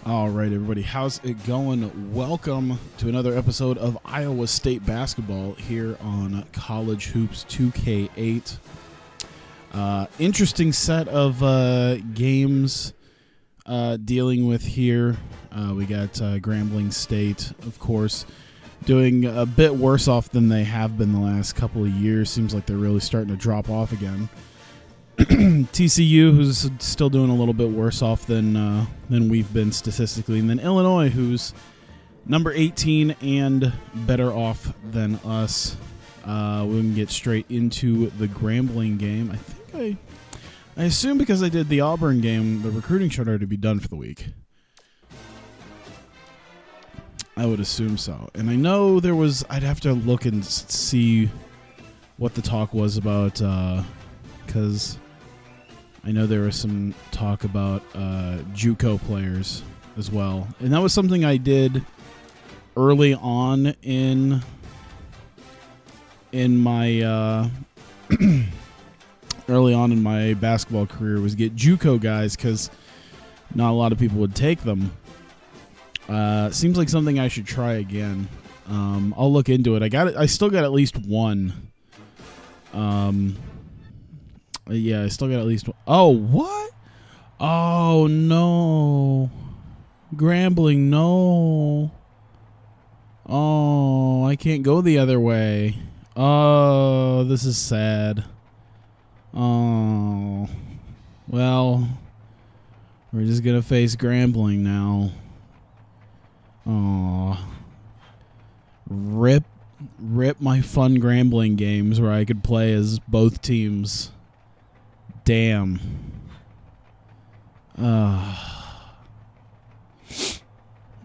All right, everybody, how's it going? Welcome to another episode of Iowa State Basketball here on College Hoops 2K8. Interesting set of games dealing with here. We got Grambling State, of course, doing a bit worse off than they have been the last couple of years. Seems like they're really starting to drop off again. TCU, who's still doing a little bit worse off than we've been statistically, and then Illinois, who's number 18 and better off than us. We can get straight into the Grambling game. I assume because I did the Auburn game, the recruiting should already be done for the week. I would assume so. And I know there was, I'd have to look and see what the talk was about, because I know there was some talk about JUCO players as well. And that was something I did early on in my early on in my basketball career, was get JUCO guys because not a lot of people would take them. Seems like something I should try again. I'll look into it. I still got at least one. Yeah, I still got at least one. Oh, what? Oh, no. Grambling, no. Oh, I can't go the other way. Oh, this is sad. Oh. Well, we're just going to face Grambling now. Oh. Rip my fun Grambling games where I could play as both teams. Damn.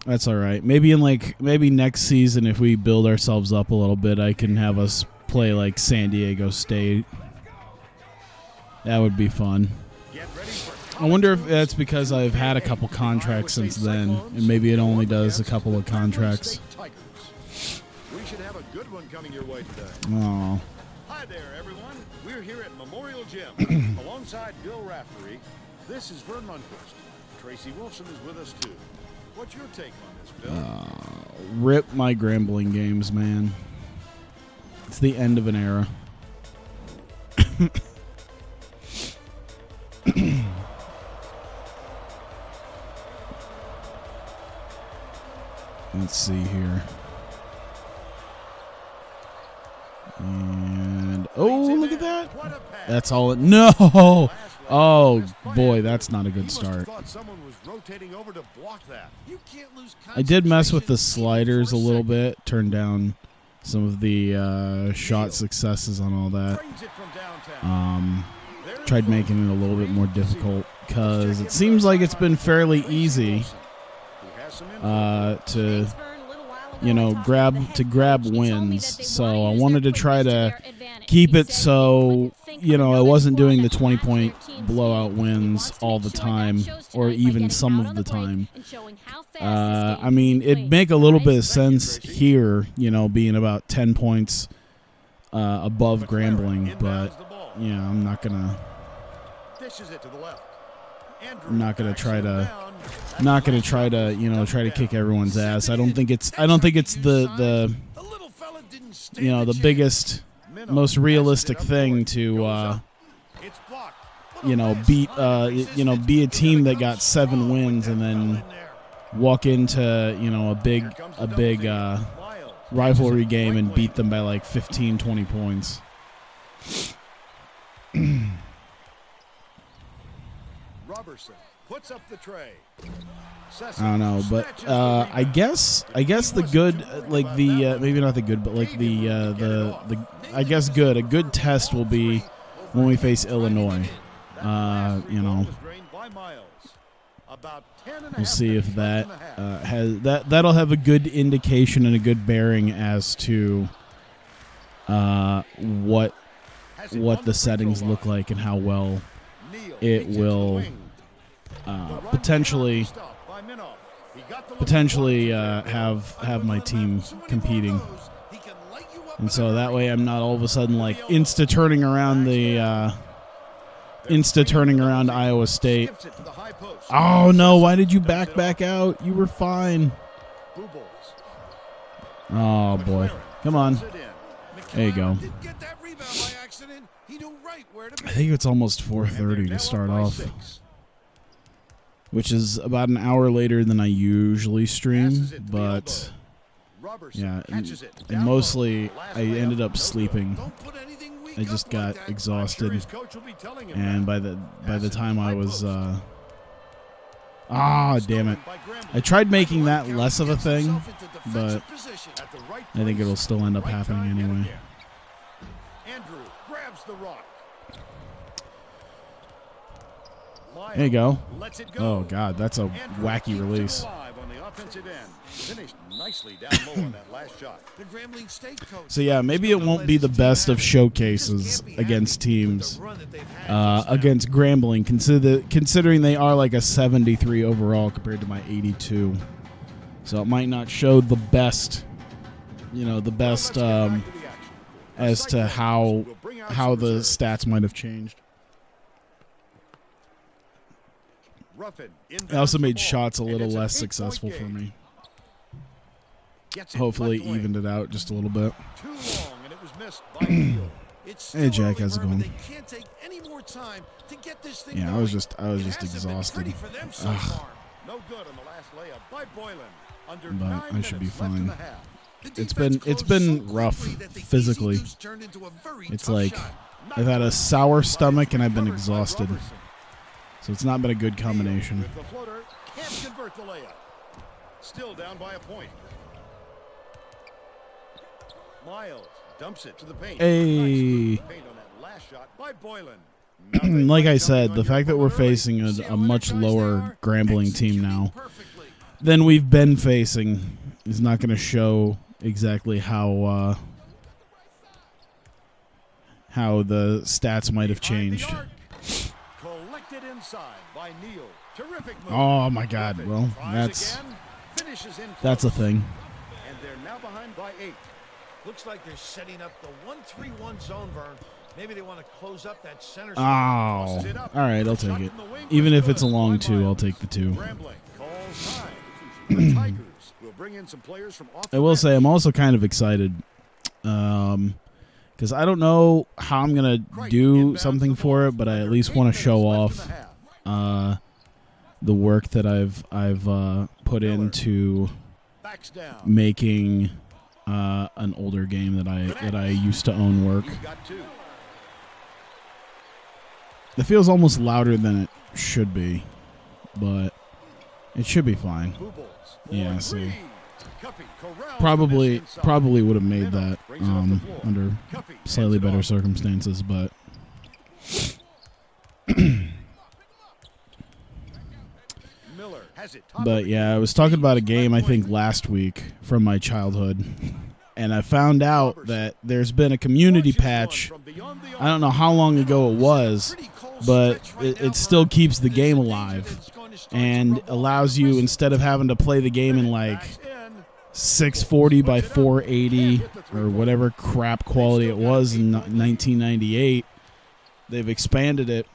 That's all right. Maybe next season, if we build ourselves up a little bit, I can have us play like San Diego State. That would be fun. I wonder if that's because I've had a couple contracts since then, and maybe it only does a couple of contracts. We should have a good one coming your way today. Oh. Hi there, everyone. We're here at Memorial Gym alongside Bill Raftery. This is Vern Lundquist. Tracy Wilson is with us too. What's your take on this, Bill? Rip my Grambling games, man. It's the end of an era. Let's see here. And oh, look at that. That's all it. No. Oh, boy, that's not a good start. I did mess with the sliders a little bit, turn down some of the shot successes on all that. Tried making it a little bit more difficult because it seems like it's been fairly easy to grab wins. So I wanted to try to keep it so, I wasn't doing the 20-point blowout wins all the time, or even some of the time. I mean, it'd make a little bit of sense here, being about 10 points above Grambling, but I'm not gonna try to kick everyone's ass. I don't think it's the biggest, most realistic thing to be a team that got 7 wins and then walk into a big rivalry game and beat them by like 15, 20 points. Robertson puts up the tray. I don't know, but I guess the good, like the maybe not the good, but like the I guess a good test will be when we face Illinois. We'll see if that that'll have a good indication and a good bearing as to what the settings look like and how well it will potentially have my team competing. And so that way I'm not all of a sudden like insta turning around the insta turning around Iowa State. Skips it to the high post. Oh, no. Why did you back out? You were fine. Boobles. Oh, boy. Come on. Puts it in. There you go. Didn't get that rebound by accident. He knew right where to be. I think it's almost And they're 4:30 now to start up by off, 6. which is about an hour later than I usually stream. Passes it to the But, elbow. Robertson yeah, catches it. and Down mostly low. Last I layup, ended no up good. sleeping. Don't put anything weak I just up like got that. I'm sure exhausted. his coach will be telling him And that. by the time I was damn it. Stolen by Grambling. I tried making that less of a Gets thing, himself into defensive but position. At the right I think place, it'll still end up right happening time yet anyway. again. Andrew grabs the rock. Miles There you go. lets it go. Oh, God, that's a Andrew wacky keeps it release. alive on the offensive end. Finished nicely down low on that last shot. The Grambling State coach. So, yeah, maybe it won't be the best of showcases against teams against Grambling, considering they are like a 73 overall compared to my 82. So it might not show the best, as to how the stats might have changed. I also made shots a little less successful for me. Hopefully evened it out just a little bit. Too long, and it was missed by Neal. It's Hey, still Jack, early, how's it Vernon. going? They can't take any more time to get this thing Yeah, going. I was just It hasn't been exhausted. pretty for them so Ugh. far. No good on the last layup by Boylan. Under But 9 I should be minutes left in fine. the half. The It's defense been closed so rough quickly that the physically. easy deuce turned into a very It's tough like shot. I've had a sour stomach and I've been Covered by exhausted, Robertson. so it's not been a good combination. With the floater, can't convert the layup. Still down by a point. Miles dumps it to the paint. Hey. Nice paint on that last shot by Boylan. Nothing Like I jumping said, on the your fact that we're opponent early. facing See a how much energized they lower are? Grambling team Executing now perfectly. than we've been facing is not going to show exactly how the stats might have Behind the changed. arc. Collected inside by Neal. Terrific move. Oh my God! Griffin Well, tries again, finishes in that's a close. thing. And they're now behind by 8. Looks like they're setting up the 1-3-1 zone, Vern. Maybe they want to close up that center Oh, spot. Tosses it up. all right, I'll Shot take it. from the wing Even was if it's a good long by 2, I'll Miles. take the 2. Grambling calls time. The Tigers will bring in some players from off I the will bench. say I'm also kind of excited, because I don't know how I'm gonna do something for it, but I at least want to show off the work that I've put into Backs down. making an older game that I used to own work. He's got 2. It feels almost louder than it should be, but it should be fine. Boobles for Yeah, 3. see. Cuffy corrals Probably the miss inside. probably would have made Miller that brings it up the floor. under Cuffy hands slightly it better off. circumstances, but Miller has it. Top But of yeah, the I was talking about a game I think last week from my childhood, and I found out that there's been a community patch. I don't know how long ago it was, but it still keeps the game alive and allows you, instead of having to play the game in like 640 by 480 or whatever crap quality it was in 1998, they've expanded it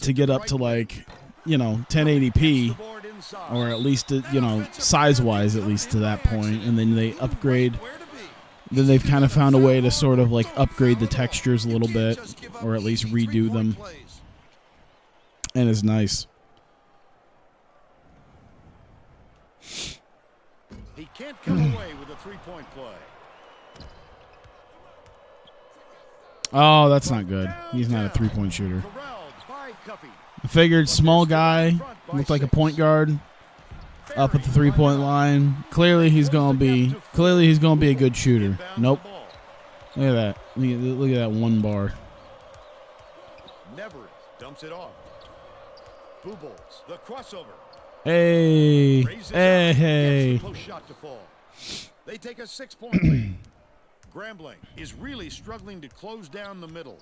to get up to like 1080p, or at least size-wise, at least to that point, and then they upgrade. Then they've kind of found a way to sort of like upgrade the textures a little bit, or at least redo them, and it's nice. He can't come away with a 3-point play. Oh, that's not good. He's not a three-point shooter. Corralled by Cuffy. I figured small guy, looked like a point guard, up at the three-point line. Clearly he's gonna be a good shooter. Nope. Look at that. Look at that one bar. Never dumps it off. Boobles, the crossover. Hey, Raises hey, up, hey. gets the post shot to fall. They take a 6-point lead. Grambling is really struggling to close down the middle.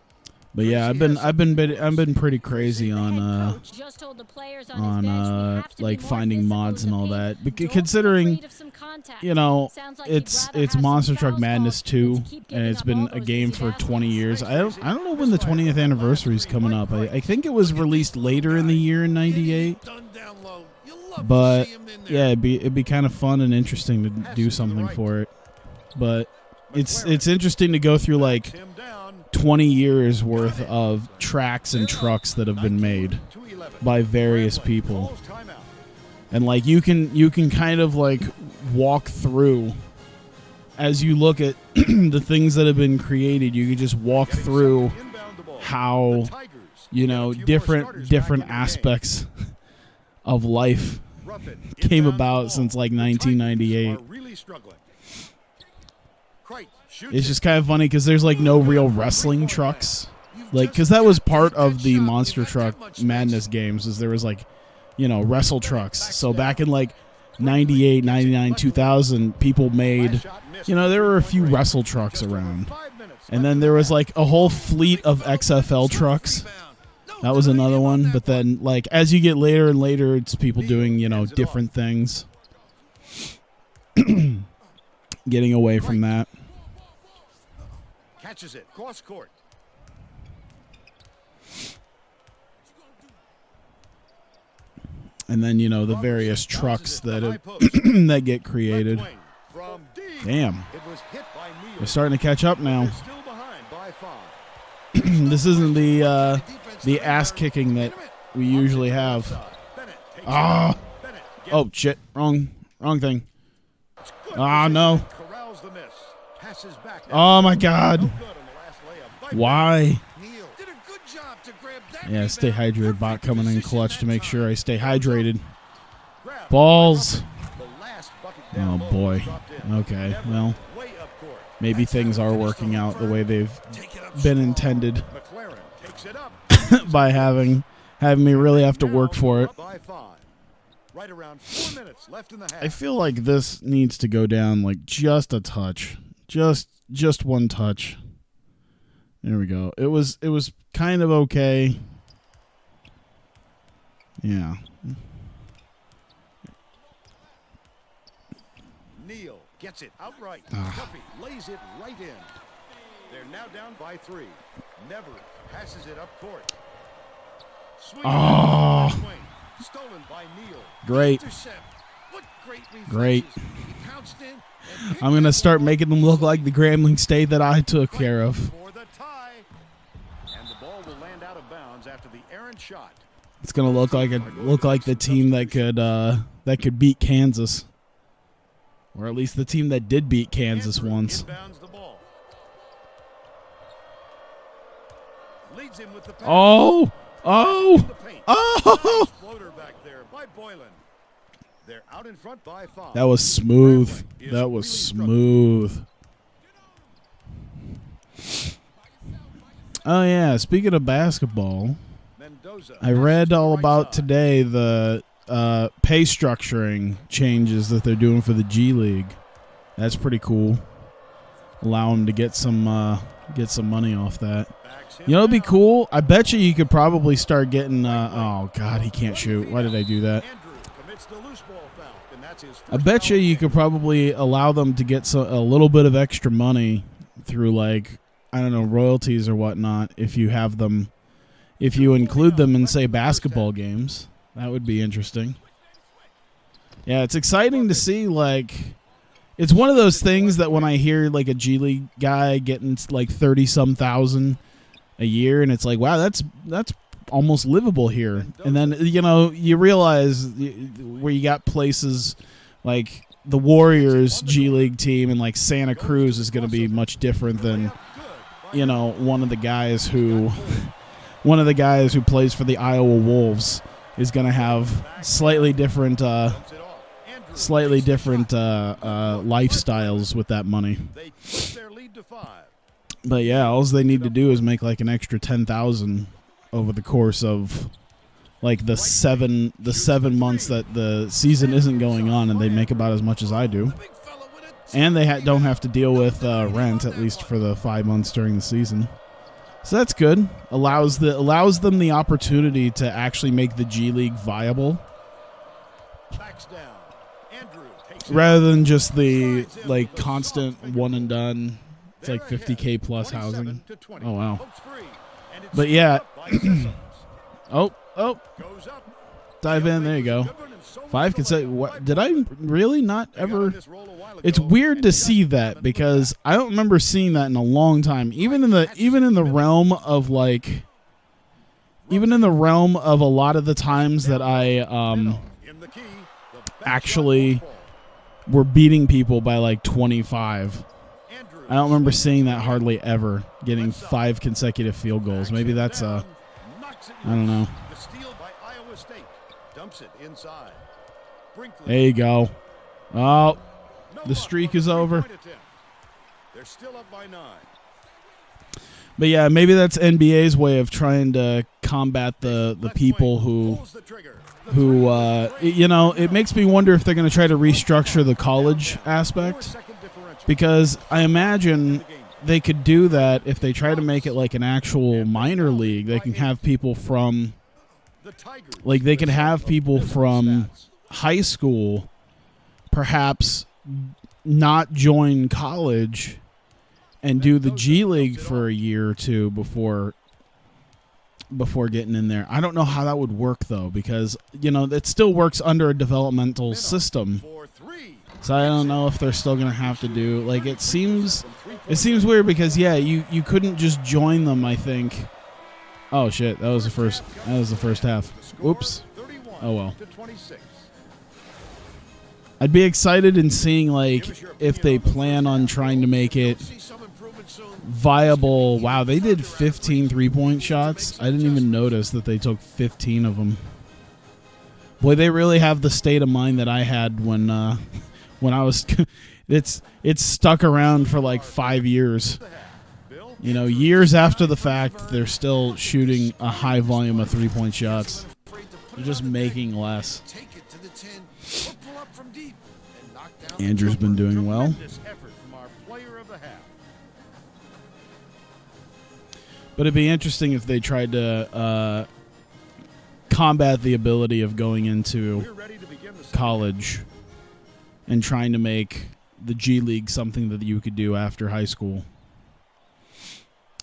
But yeah, I've been pretty crazy on Just told the players on his bench we have to like be more finding physical mods with and the all paint. that. But Don't be considering, afraid of some contact. you know, Sounds like you'd it's rather have some Monster foul Truck Madness calls than 2, to keep and giving it's up been all a those game easy for 20 baskets. years. I don't know when the 20th anniversary is coming up. I think it was released later in the year in '98. Done down low. You'll love to But see him in there. yeah, it'd be kind of fun and interesting to do something for it. But it's interesting to go through like Him down. 20 years worth of tracks and trucks that have been made by various people, Calls timeout. and like you can kind of like walk through as you look at the things that have been created. You can just walk through Inbound the ball. how, The Tigers you get a know, few more different starters back into the game. aspects of life Rough it. came Inbound the about ball. since like The Tigers 1998. are really struggling. Crate shoots It's it. just kind of funny because there's like no real wrestling trucks, like because that was part of the Monster Truck Madness games. Is there was like, you know, wrestle trucks. So back in like 98, 99, 2000, people made, you know, there were a few wrestle trucks around, and then there was like a whole fleet of XFL trucks. That was another one. But then like as you get later and later, it's people doing, you know, different things, getting away from that. Catches it. Cross court. And then, you know, the various trucks that have, that get created. Left wing from deep. Damn, It was hit by Neal. we're starting to catch up now. They're still behind by 5. This isn't the ass kicking that we usually have. Bennett takes Ah, it. Bennett gets oh shit, wrong thing. good Ah, no. Corrals the miss. Passes back. Oh my God, No good on the last layup by why? Neal did a good job to grab that Yeah, stay rebound. hydrated. Bot coming in clutch to make sure I stay hydrated. Grab. Balls. The last bucket down Oh low boy. dropped in. Okay, Never well, way up court. maybe things are working out the way they've Take it up been strong. intended McLaren takes it up. by having me really have to work for it. Up by 5. Right around 4 minutes left in the half. I feel like this needs to go down like just a touch. Just one touch. There we go. It was kind of okay. Yeah. Neal gets it outright. Ah. Duffy lays it right in. They're now down by 3. Never passes it up court. Swing Oh. swing. Stolen by Neal. Great. Intercept. What great reflexes. Great. He pounced in and picked I'm going to up start the making them look like the Grambling State that I took care of. For the tie. And the ball will land out of bounds after the errant shot. It's going to look like the team that could beat Kansas. Or at least the team that did beat Kansas Andrew once. inbounds the ball. Leads him with the pass. Oh! Oh! The paint. Oh! Nice floater back there by Boylan. They're out in front by 5. That was smooth. Is That was really smooth. Oh yeah, speaking of basketball, Mendoza I read passes to the all right about side. today the pay structuring changes that they're doing for the G League. That's pretty cool. Allow them to get some money off that. Backs him You know, it'd be down. cool. I bet you could probably start getting. Oh God, he can't shoot. Why did I do that? Andrew commits the loose ball foul, and that's his I first bet foul you of you the could game. probably allow them to get a little bit of extra money through, like, I don't know, royalties or whatnot if you have them, if you include them in, say, basketball games. That would be interesting. Yeah, it's exciting to see, like, it's one of those things that when I hear, like, a G League guy getting, like, 30-some thousand a year, and it's like, wow, that's almost livable here. And then, you know, you realize where you got places like the Warriors G League team and like Santa Cruz is going to be much different than, you know, one of the guys who plays for the Iowa Wolves is going to have slightly different lifestyles with that money. They push their lead to 5. But yeah, all they need to do is make like an extra 10,000 over the course of like the seven months that the season isn't going on, and they make about as much as I do. big fella with it. And they don't have to deal with rent, at least for the 5 months during the season. So that's good. Allows them the opportunity to actually make the G League viable, Backs down. Andrew takes it. rather than just the like constant one and done. It's like 50K plus housing. Oh wow. But yeah. Oh. Goes up. Dive in. There you go. Good one, and so much 5 for consecutive. Lego. What did I really not They got ever? on this roll a while It's ago, weird and to he got see 7 that with because I don't remember seeing that in a long time. Even in the realm of like, even in the realm of a lot of the times that I In the key, the back actually shot won't fall. were beating people by like 25. Andrew I don't remember seeing that hardly ever, getting 5 consecutive field goals. Maybe that's down, knocks it I don't know. loose. The steal by Iowa State. Dumps it inside. Brinkley. There you go. Oh, No the luck streak on the is over. three-point attempt. They're still up by 9. but yeah, maybe that's NBA's way of trying to combat the Left people wing, who pulls the trigger. The who three, you know, it makes me wonder if they're going to try to restructure the college aspect, 4-second differential. because I imagine they could do that if they try to make it like an actual minor league. They can have people from The Tigers, like they can the have sum of people different from stats. high school perhaps not join college and do the G League for a year or two before getting in there. I don't know how that would work though, because you know it still works under a developmental system. For 3. So I don't know if they're still gonna have to do like it seems weird because yeah, you couldn't just join them, I think. Oh shit, that was the first half. The score, Oops. 31 Oh well. to 26. I'd be excited in seeing like if they plan on trying to make it See some improvement soon. viable. Wow, they did 15 3-point shots. I didn't even notice that they took 15 of them. Boy, they really have the state of mind that I had when I was it's stuck around for like 5 years. Bill, You know, years after the fact, they're still shooting a high volume of 3-point shots. They're just making less. Take it to the 10 or pull up from deep and knock down Andrew's the been jumper. doing well. tremendous effort from our player of the half. But it'd be interesting if they tried to combat the ability of going into We're ready to begin the second college and trying to make the G League something that you could do after high school.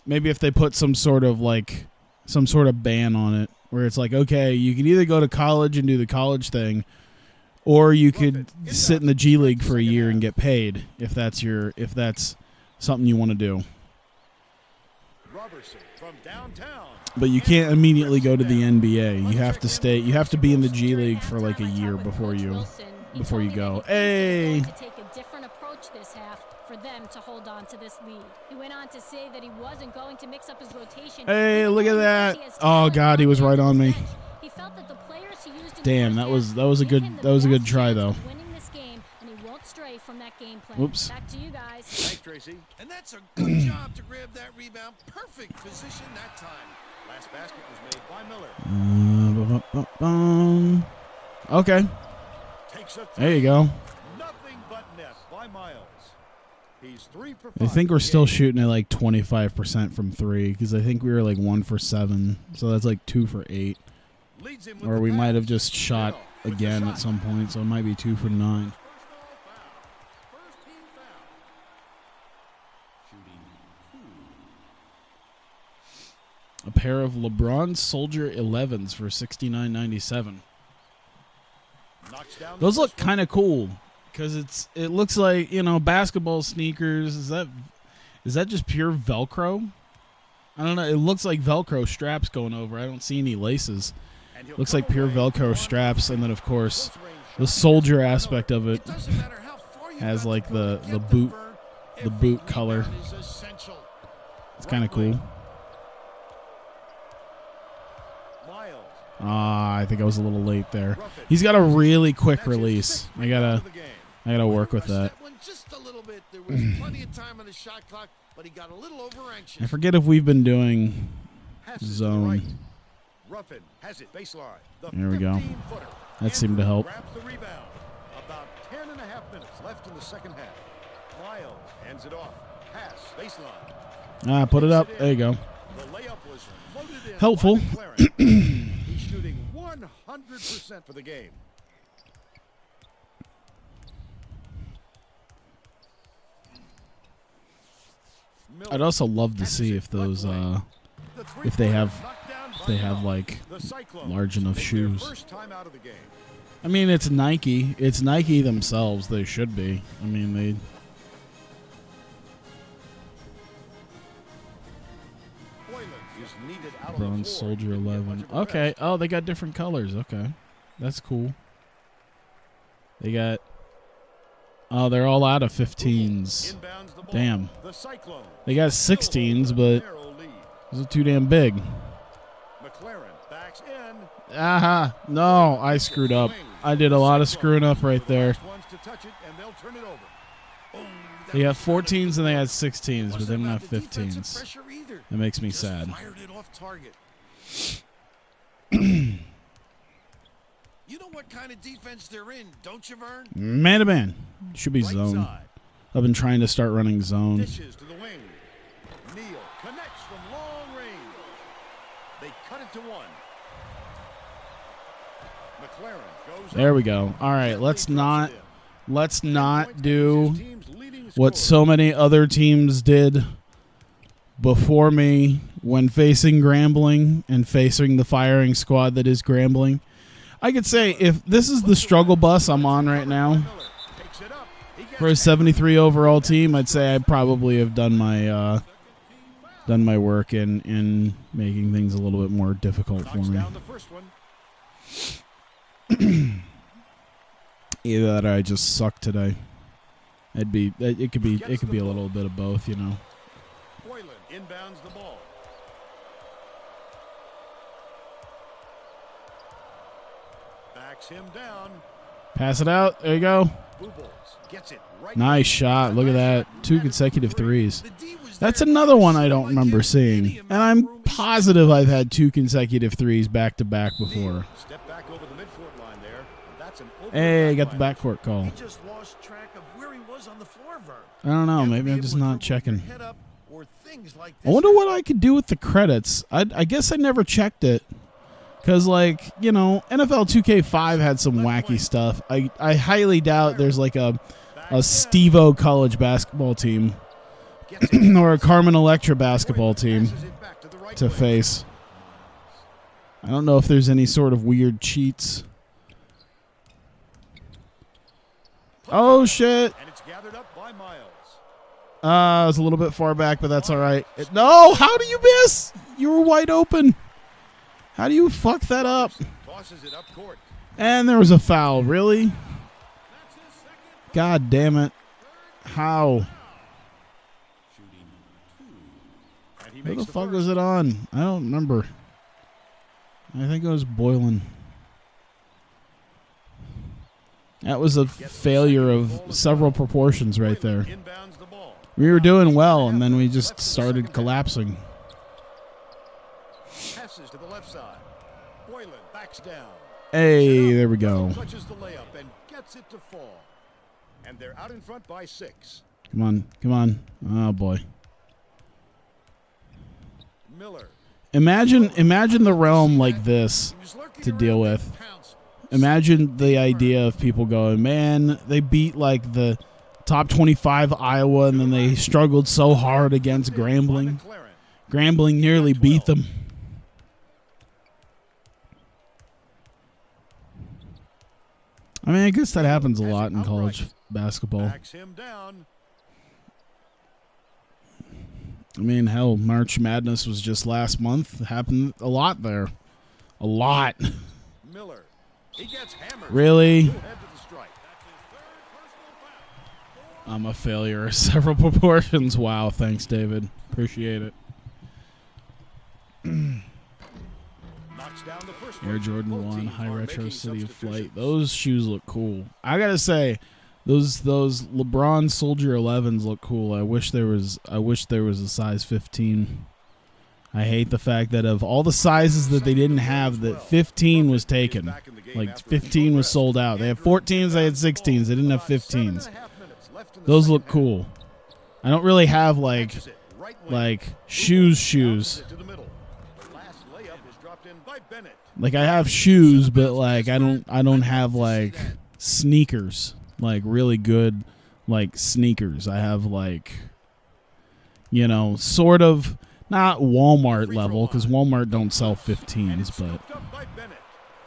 Maybe if they put some sort of ban on it, where it's like, okay, you can either go to college and do the college thing, or you could sit in the G League for a year and get paid if that's something you want to do. Robertson from downtown. But you can't immediately go to the NBA. You have to stay. You have to be in the G League for like a year before you go. Hey. To take a different approach this half for them to hold on to this lead. He went on to say that he wasn't going to mix up his rotation. Hey, look at that. Oh God, he was right on me. He felt that the players he used in the Damn, first that was a half gave good him the that was a good best try chance though. of winning this game, and he won't stray from that game plan. Oops. Back to you guys. Thanks, Tracy. And that's a good job to grab that rebound. Perfect position that time. Last basket was made by Miller. Okay, Takes a there you go. Nothing but net by Miles. He's 3 for 5. I think we're in the still game. shooting at like 25% from 3 because I think we were like 1 for 7, so that's like 2 for 8, Leads him with or the we might pass. have just shot Bill with the again shot. at some point, so it might be 2 for 9. First team foul. A pair of LeBron Soldier 11s for $69.97. Knocks down Those the look first one. kind of cool because it looks like, you know, basketball sneakers. Is that just pure Velcro? I don't know. It looks like Velcro straps going over. I don't see any laces. And he'll Looks come like pure away Velcro with straps, and then of course close range the shot. soldier aspect of it. It doesn't matter how far you Has got like to go the to get boot- burn. the Every boot color. rebound is essential. It's kind of Right wing. cool. Miles. I think I was a little late there. Rough it. He's got a really quick That's his release. 6th I rebound gotta of the game. work with Rushed that. one just a little bit. There was plenty of time on the shot clock, but he got a little over anxious. I forget if we've been doing Passes to the zone. right. Ruffin has it baseline. The There we go. 15-footer. That seemed to Andrew help. Grabs the rebound. About 10 and a half minutes left in the second half. Miles hands it off. Pass baseline. Put it up. There you go. The layup was floated in Helpful. by McLaren. He's shooting 100% for the game. I'd also love to see if those if they have like large enough shoes. I mean, it's Nike. It's Nike themselves. They should be. I mean, they. Bronze Soldier 11. Okay. Oh, they got different colors. Okay, that's cool. They got. Oh, they're all out of 15s. Damn. They got 16s, but those are too damn big. Aha. No, I screwed up. I did a lot of screwing up right there. They got 14s and they had 16s, but they don't have 15s. That makes me sad. You know what kind of defense they're in, don't you, Vern? Man to man. Should be zone. I've been trying to start running zone. Dishes to the wing. Neal connects from long range. They cut it to one. McLaren goes. There we go. All right, let's not do what so many other teams did before me when facing Grambling and facing the firing squad that is Grambling. I could say if this is the struggle bus I'm on right now for a 73 overall team, I'd say I probably have done my work in making things a little bit more difficult for me. Either that or I just suck today. It could be a little bit of both, you know. Boylan inbounds the ball. Backs him down. Pass it out. There you go. Gets it right. Nice shot. Look at that. 2 consecutive threes. That's another one I don't remember seeing. And I'm positive I've had 2 consecutive threes back to back before. Step back over the midcourt line there. That's an Hey, got the backcourt call. He just lost track of where he was on the floor, Vern. I don't know. Maybe I'm just not checking. Like I wonder what I could do with the credits. I guess I never checked it. Because, like, you know, NFL 2K5 had some wacky stuff. I highly doubt there's, like, a Steve-O college basketball team or a Carmen Electra basketball team to face. I don't know if there's any sort of weird cheats. Oh, shit. And it's gathered up by Miles. I was a little bit far back, but that's all right. No, how do you miss? You were wide open. How do you fuck that up? Tosses it up court. And there was a foul. Really? God damn it. How? Who the fuck was it on? I don't remember. I think it was Boylan. That was a failure of several proportions right there. We were doing well, and then we just started collapsing. Passes to the left side. Boylan backs down. Hey, there we go. Clutches the layup and gets it to fall. And they're out in front by 6. Come on, come on. Oh boy. Miller. Imagine the realm like this to deal with. Imagine the idea of people going, man, they beat like the top 25 Iowa, and then they struggled so hard against Grambling. Grambling nearly beat them. I mean, I guess that happens a lot in college basketball. I mean, hell, March Madness was just last month. It happened a lot there. A lot. Miller. He gets hammered. Really? I'm a failure of several proportions. Wow, thanks, David. Appreciate it. Air Jordan 1, High Retro City of Flight. Those shoes look cool. I gotta say, those LeBron Soldier 11s look cool. I wish there was a size 15. I hate the fact that of all the sizes that they didn't have, that 15 was taken. Like 15 was sold out. They had 14s, they had 16s. They didn't have 15s. Those look cool. I don't really have like shoes. by Bennett. Like, I have shoes, but like I don't have like sneakers, like really good like sneakers. I have like, you know, sort of not Walmart level, because Walmart don't sell 15s, but Scooped up by Bennett.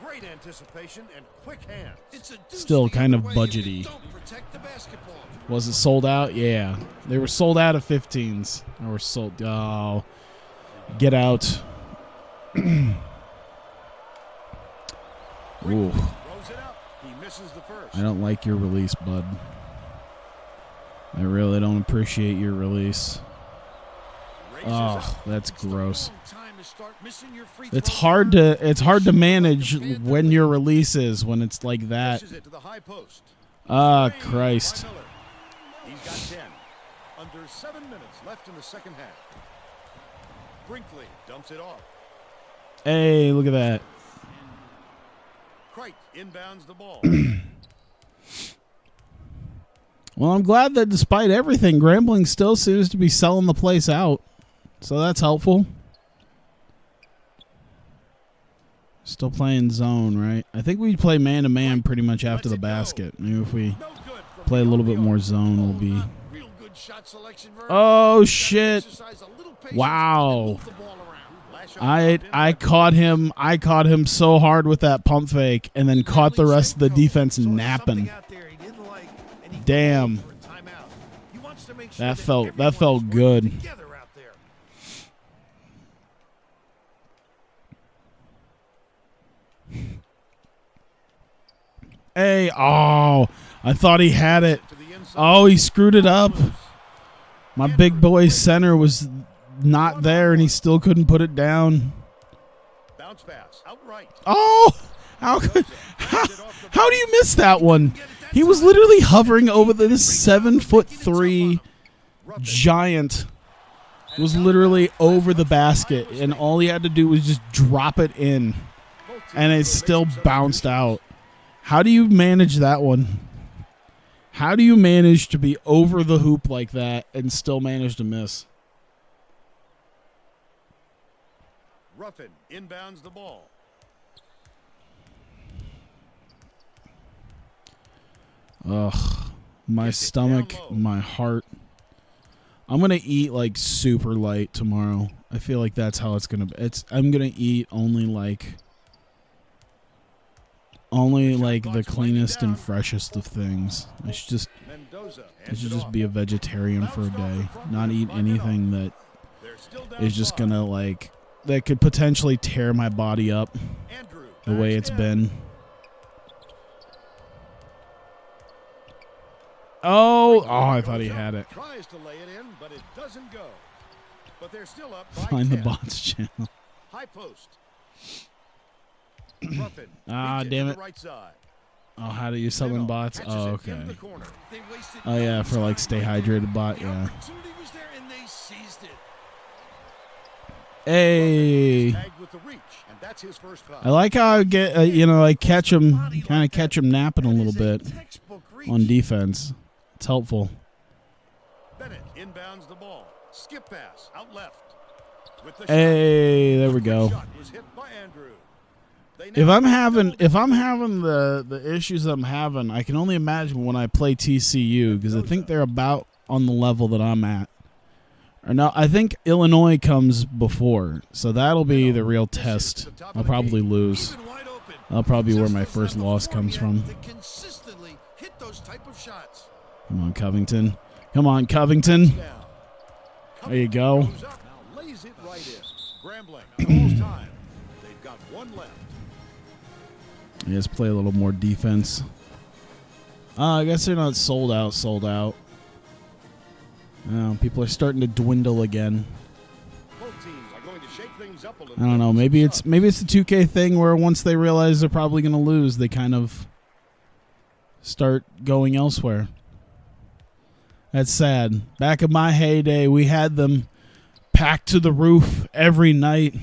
Great anticipation and quick hands. It's a deuce still the kind other of way if you budgety. don't protect the basketball. Was it sold out? Yeah, they were sold out of 15s. They were sold. Oh, get out. Ooh. Throws it up. He misses the first. I don't like your release, bud. I really don't appreciate your release. Raises Oh, up. that's gross. Long time to start missing your free It's throw hard line. to manage when your release is, when it's like that. Pushes it to the high post. Ah, Framed Christ. by Miller. He's got 10. Under 7 minutes left in the second half. Brinkley dumps it off. Hey, look at that. Crite inbounds the ball. Well, I'm glad that despite everything, Grambling still seems to be selling the place out. So that's helpful. Still playing zone, right? I think we play man-to-man pretty much after the basket. Maybe if we No good from play a little bit the more zone, we'll be... Real good shot selection, Vern. Oh, Gotta shit. exercise a little patience Wow. and move the ball around. last shot I bumped in by caught him. I caught him so hard with that pump fake, and then caught the rest of the defense napping. Damn. That felt good. Hey, oh, I thought he had it. to the inside. Oh, he screwed it up. My big boy center was not there, and he still couldn't put it down. Bounce pass outright. Oh, how do you miss that one? He was literally hovering over this 7'3" giant. Was literally over the basket, and all he had to do was just drop it in, and it still bounced out. How do you manage that one? How do you manage to be over the hoop like that and still manage to miss? Ruffin inbounds the ball. Ugh, my stomach, my heart. I'm gonna eat like super light tomorrow. I feel like that's how it's gonna be. I'm gonna eat only like the cleanest and freshest of things. I should just be a vegetarian for a day. Not eat anything that is just gonna like that could potentially tear my body up the way it's been. Oh, I thought he had it. Tries to lay it in, but it doesn't go. But they're still up by Find the 10. bots channel. High post. Ruffin. Ah, beats damn to it. the right side. Oh, how do you summon bots? Catches Oh, it okay. in the corner. Oh, yeah, for like stay hydrated bot, yeah. Was there and they seized it. Hey. Tagged with the reach, and that's his first foul. I like how I get, I catch him napping a little bit on defense. It's helpful. Bennett inbounds the ball. Skip pass out left. With the Hey, there we go. shot was hit by Andrew. They If now I'm having double the issues I'm having, I can only imagine when I play TCU, because I think they're about on the level that I'm at. Or no, I think Illinois comes before, so that'll be the real test. I'll probably lose. Even wide open. That'll probably be where my Just first doesn't loss have comes the form from. yet to consistently hit those type of shots. Come on, Covington. Come on, Covington. down. There you go. Goes up, now lays it right in. Grambling calls time. They've got one left. Let's play a little more defense. I guess they're not sold out. People are starting to dwindle again. Both teams are going to shake things up a little. I don't know. Maybe it's the 2K thing where once they realize they're probably going to lose, they kind of start going elsewhere. That's sad. Back in my heyday, we had them packed to the roof every night.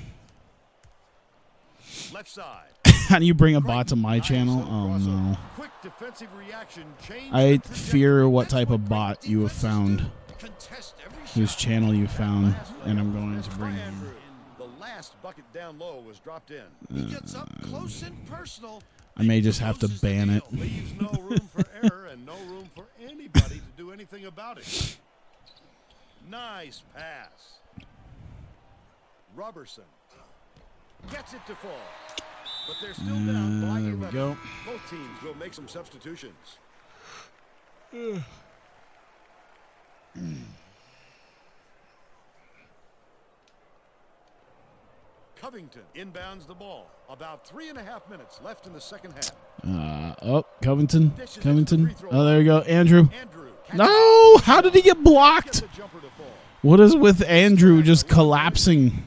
Left side. How do you bring a bot to my channel? Oh, no. Quick defensive reaction change I the fear what trajectory. type of bot you have found, Contest every whose shot. channel you found, and I'm going to bring him. Andrew. The last bucket down low was dropped in. He gets up close and personal. I may just have to Closes the ban it. deal. Leaves no room for error and no room for anybody to do anything about it. Nice pass. Robertson gets it to fall. But they're still down by 11. There we go. Both teams will make some substitutions. Covington inbounds the ball. About 3.5 minutes left in the second half. Covington. Oh, there you go. Andrew. Andrew No! How did he get blocked? gets the jumper to fall. What is with Andrew just collapsing?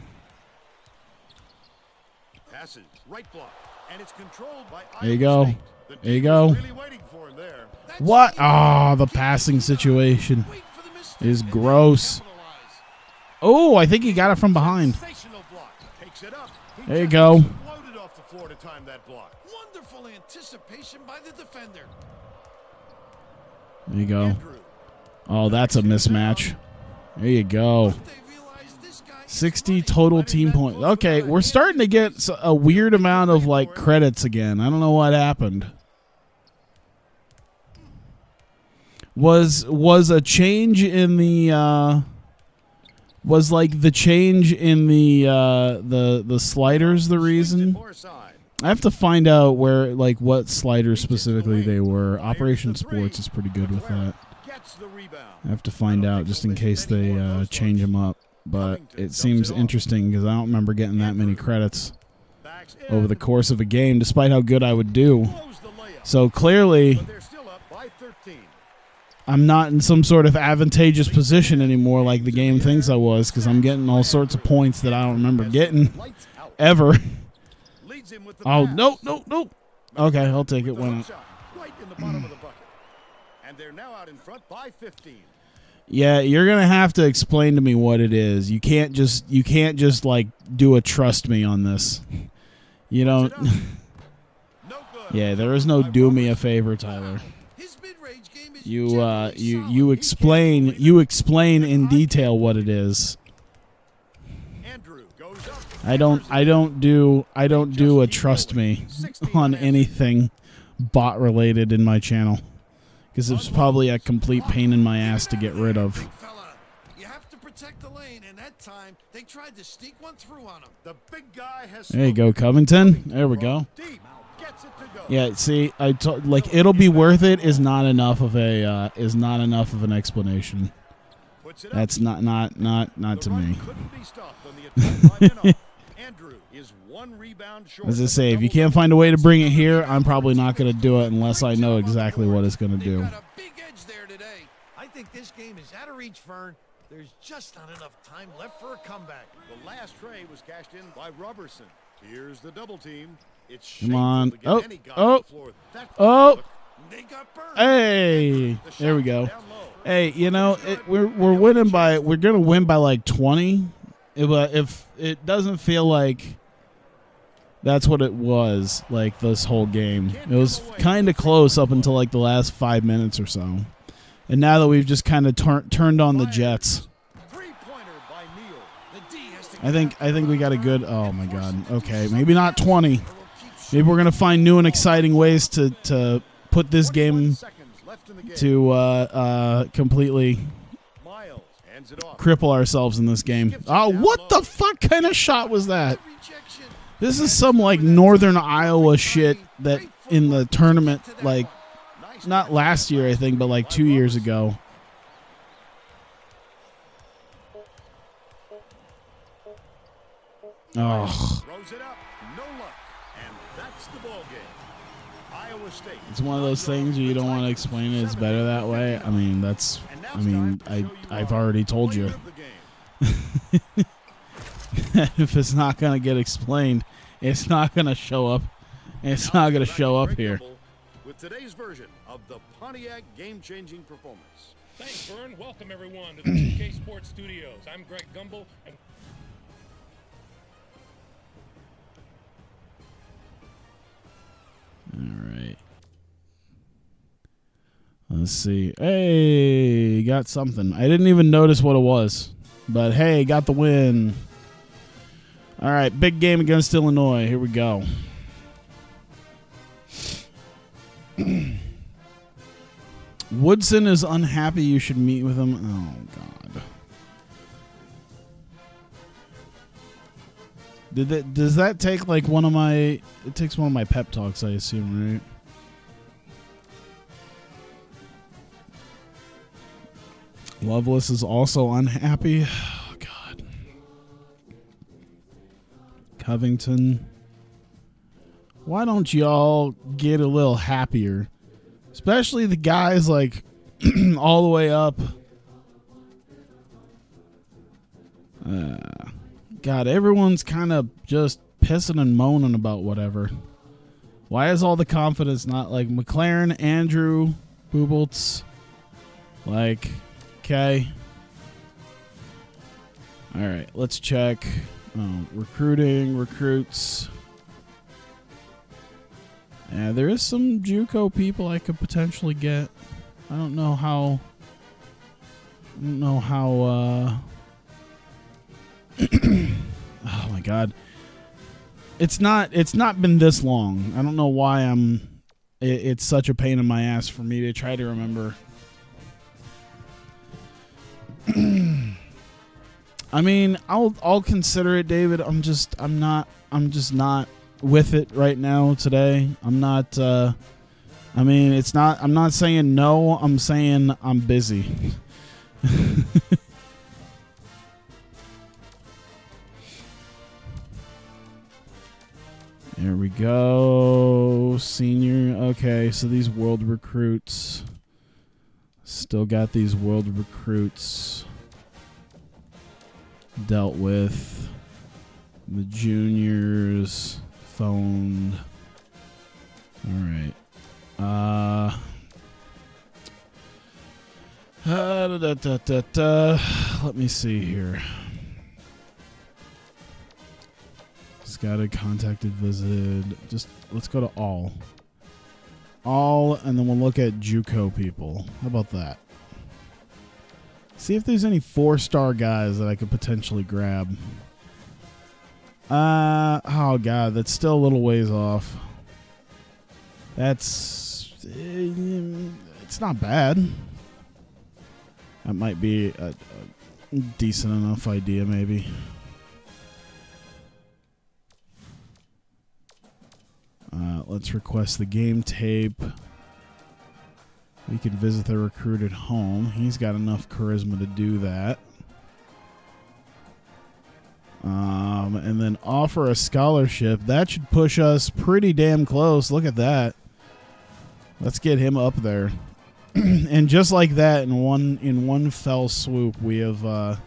Passes right block, and it's controlled by There you Iowa go. State. The There you team go. was really waiting for him there. What? Ah, the passing situation Wait for the mistake is and then gross. capitalize. Oh, I think he got it from behind. Sensational block. Takes it up. He There you just go. exploded off the floor to time that block. Wonderful anticipation by the defender. There you go. Andrew. Oh, that's a mismatch. There you go. They realize this guy is 60 running. total team points. Okay, we're starting to get a weird amount of like credits again. I don't know what happened. Was a change in the was like the change in the sliders the reason? Far side. I have to find out where like what sliders specifically they were. Operation Sports is pretty good with that. Gets the rebound. I have to find out just in case they change them up. But it seems interesting because I don't remember getting that many credits Backs in. over the course of a game, despite how good I would do. Blows the layup. So clearly, But they're still up by 13. I'm not in some sort of advantageous position anymore like the game thinks I was because I'm getting all sorts of points that I don't remember getting Lights out. ever. Leads him with the Oh, pass. no. Okay, I'll take it. With the Why hook not? shot, right in the bottom of the bucket. And they're now out in front by 15. Yeah, you're gonna have to explain to me what it is. You can't just like do a trust me on this. You don't. No good. Yeah, there is no do me a favor, Tyler. His mid-range game is You generally you explain in detail what it is. Andrew goes up. I don't do a trust me on anything bot related in my channel because it's probably a complete pain in my ass to get rid of. Big fella. You have to protect the lane, and that time they tried to sneak one through on him. The big guy has There you go, Covington. There we go. deep. Gets it to go. Yeah, see, like it'll be worth it is not enough of an explanation. Puts it up. That's not to The run me. couldn't be stopped on the attack by Minoff. Andrew is one rebound short. As I of say, a if you double can't find a way to bring it here, I'm probably not going to do it unless I know exactly what it's going to They've do. got a big edge there today. I think this game is out of reach, Fern. There's just not enough time left for a comeback. The last tray was cashed in by Robertson. Here's the double team. It's Come on. shameful to get any guy Oh, on the floor that oh. quick. They got burned. Hey, The there we shot go. down low. Hey, you know, we're winning by we're gonna win by like 20. If it doesn't feel like that's what it was like this whole game. It was kind of close up until like the last 5 minutes or so, and now that we've just kind of turned on the Jets, Three-pointer by Neal. The D has to I think we got a good. Oh my God. Okay, maybe not 20. Maybe we're gonna find new and exciting ways to put this 21 game seconds left in the game. to completely Miles hands it off. cripple ourselves in this game. Oh, what the fuck kind of shot was that? rejection. This is some like northern Iowa shit that in the tournament, like Nice not last year I think, but like 2 years ago. Oh, throws it up. No luck. And that's the ball game. Iowa State. it's one of those things where you don't want to explain it. It's better that way. I mean, I've already told you. Of the game. If it's not gonna get explained, it's not gonna show up. It's not gonna show up Greg here. Gumbel with today's version of the Pontiac game-changing performance. Thanks, Vern. Welcome, everyone, to the 2K Sports Studios. I'm Greg Gumbel, and All right. Let's see. Hey, got something. I didn't even notice what it was. But hey, got the win. All right, big game against Illinois. Here we go. Woodson is unhappy you should meet with him. Oh, God. Does that take like one of my... It takes one of my pep talks, I assume, right? Loveless is also unhappy. Oh, God. Covington. Why don't y'all get a little happier? Especially the guys like all the way up. God, everyone's kind of just pissing and moaning about whatever. Why is all the confidence not like McLaren, Andrew, Boobolts? Like, okay. All right, let's check. Recruiting, recruits. Yeah, there is some JUCO people I could potentially get. I don't know how. Oh my God. It's not been this long. I don't know why it's such a pain in my ass for me to try to remember. I mean, I'll consider it, David. I'm just not with it right now today. I'm not I'm not saying no, I'm saying I'm busy. There we go. Senior. Okay, so these world recruits. Still got these world recruits dealt with. The juniors phoned. All right. Let me see here. Scouted, contacted, visited. Just let's go to all, and then we'll look at JUCO people. How about that? See if there's any 4-star guys that I could potentially grab. Oh God, that's still a little ways off. It's not bad. That might be a decent enough idea, maybe. Let's request the game tape. We can visit the recruit at home. He's got enough charisma to do that. And then offer a scholarship. That should push us pretty damn close. Look at that. Let's get him up there. And just like that, in one fell swoop, we have... Oh,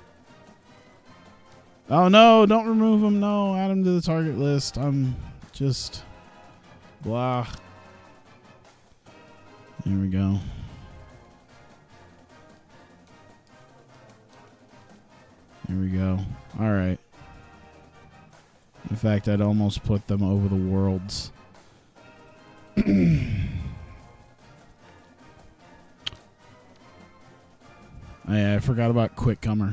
no, don't remove him. No, add him to the target list. I'm just... Blah. There we go. There we go. All right. In fact, I'd almost put them over the worlds. I forgot about Quick Comer.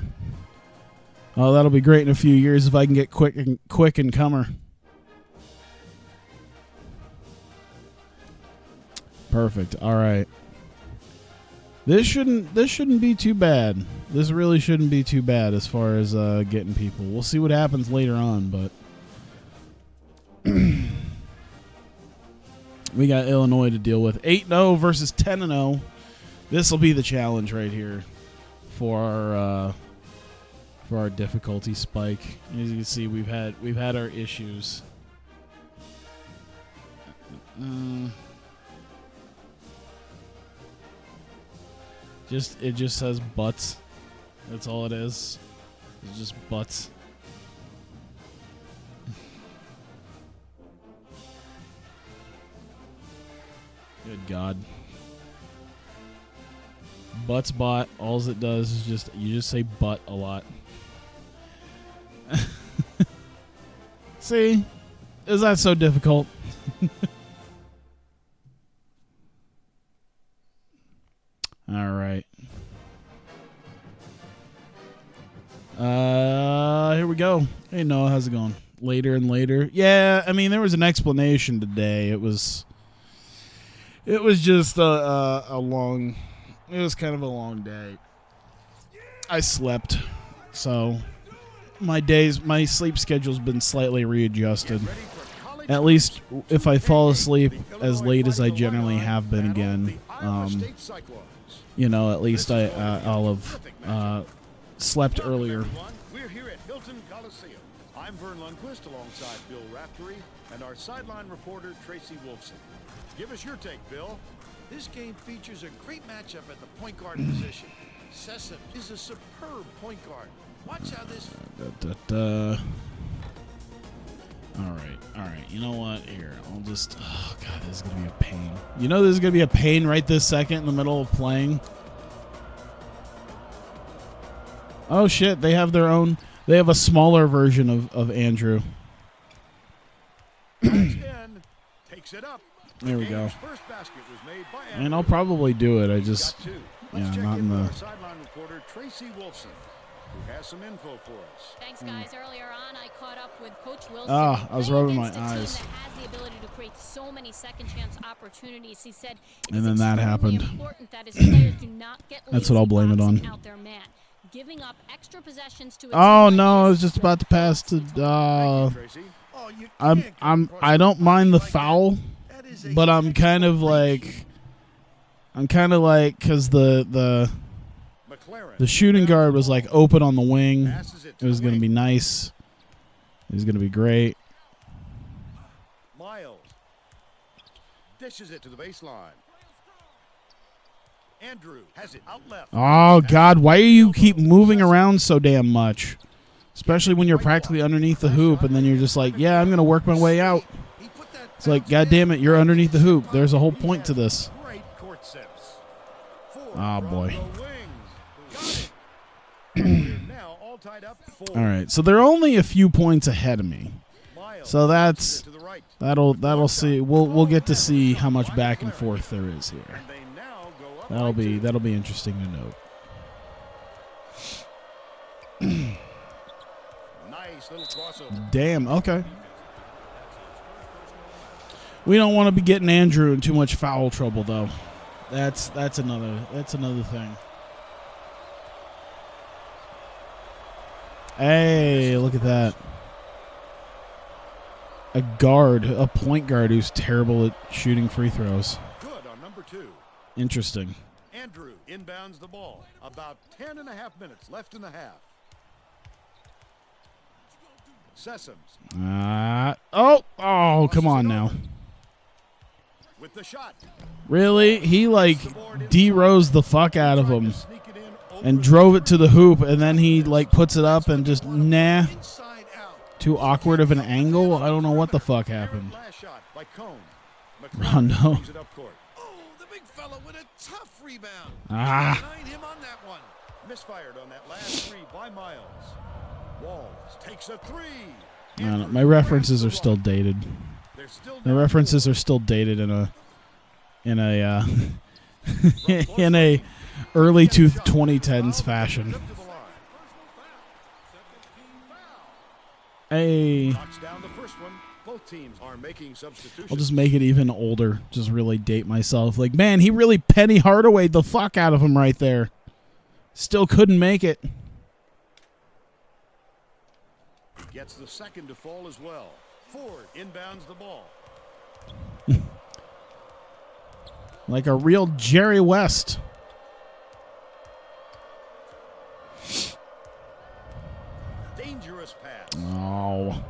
Oh, that'll be great in a few years if I can get Quick and Comer. Perfect. All right. This shouldn't be too bad. This really shouldn't be too bad as far as getting people. We'll see what happens later on, but we got Illinois to deal with. 8-0 versus 10-0. This will be the challenge right here for our difficulty spike. As you can see, we've had our issues. It just says butts. That's all it is. It's just butts. Good God. Butts bot. All it does is you just say butt a lot. See? Is that so difficult? All right. Here we go. Hey, Noah, how's it going? later and later. Yeah, I mean, there was an explanation today. It was just a long. It was kind of a long day. I slept, so my sleep schedule's been slightly readjusted. At least if I fall asleep as late as I generally have been again, you know, at least I'll have slept earlier. We're here at Hilton Coliseum. I'm Vern Lundquist alongside Bill Raftery and our sideline reporter Tracy Wolfson. Give us your take, Bill. This game features a great matchup at the point guard position. Sessom is a superb point guard. Watch how this... All right. You know what? Here, I'll just... Oh, God, this is going to be a pain. You know this is going to be a pain right this second in the middle of playing? Oh, shit. They have their own... They have a smaller version of Andrew. Takes it up. There we go. First basket was made by And I'll probably do it. I just... Yeah, not in the... Sideline reporter Tracy Wolfson, who has some info for us. Thanks, guys. Earlier on, I caught up with Coach Wilson. I was rubbing my Playing eyes. against a team that has the ability to create so many second chance opportunities. He said, And then that happened. Important that his players do not get That's what I'll blame it on. out their man, giving up extra possessions to. Oh no! I was just about to pass to. I don't mind the foul, but I'm kind of like, because the shooting guard was like open on the wing. It was gonna be nice. It was gonna be great. Miles dishes it to the baseline. Andrew has it out left. Oh God! Why do you keep moving around so damn much? Especially when you're practically underneath the hoop, and then you're just like, yeah, I'm gonna work my way out. It's like, God damn it, you're underneath the hoop. There's a whole point to this. Oh boy. All right, so they're only a few points ahead of me. So that'll see. We'll get to see how much back and forth there is here. That'll be interesting to note. Damn. Okay. We don't want to be getting Andrew in too much foul trouble, though. That's another thing. Hey, look at that. A point guard who's terrible at shooting free throws. Good on number 2. Interesting. Andrew inbounds the ball. About 10 and a half minutes left in the half. Sessoms. Oh, come on now. With the shot. Really? He like D-Rose the fuck out of him and drove it to the hoop, and then he like puts it up and just nah. Too awkward of an angle. I don't know what the fuck happened. Rondo. Oh, the big fella with a tough rebound. Behind him on that one. Misfired on that last three by Miles. Walls takes a three. No, my references are still dated. My references are still dated in a in a early 2010s fashion. Hey. I'll just make it even older. Just really date myself. Like, man, he really Penny Hardaway the fuck out of him right there. Still couldn't make it. He gets the second to fall as well. Ford inbounds the ball. Like a real Jerry West. Dangerous pass. Oh.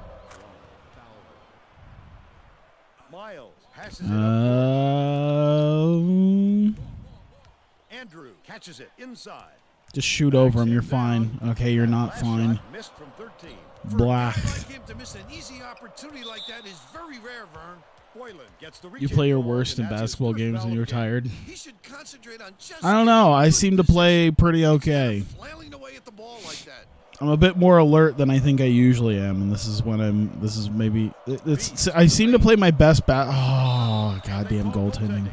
Miles passes it up. Andrew catches it inside. Just shoot over him. You're fine. Okay, you're not fine. Missed from 13. Blah. For a guy like him to miss an easy opportunity like that is very rare, Vern. Boylan gets the You play your worst in basketball games when you're tired. He should concentrate on just I don't know. I seem to play pretty okay. flailing away at the ball like that. I'm a bit more alert than I think I usually am, and this is maybe I seem to play my best oh, goddamn goaltending.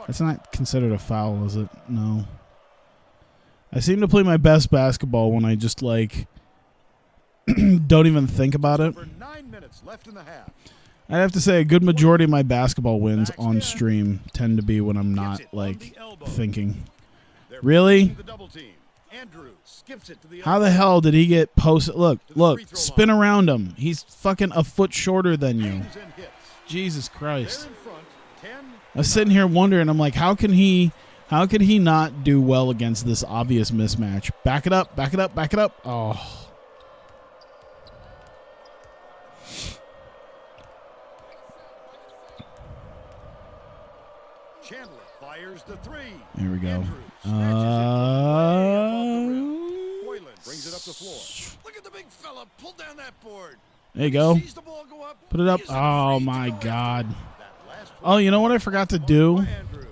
That's not considered a foul, is it? No. I seem to play my best basketball when I just like don't even think about it. minutes left in the half. I'd have to say a good majority of my basketball wins on stream tend to be when I'm not, like, thinking. Really? The double team. Andrew skips it to the How the hell did he get posted? Look, spin around him. He's fucking a foot shorter than you. and hits. Jesus Christ. They're in front, 10. I was sitting here wondering, I'm like, how can he not do well against this obvious mismatch? Back it up, back it up, back it up. Oh. Chandler fires the three. Here we go. Andrews snatches it Boylan brings it up the floor. Look at the big fella pull down that board. There you go. Sees the ball go up. Put it up. He isn't Oh, afraid to my go after God. it. That last Oh, you know what I forgot to do? by Andrew.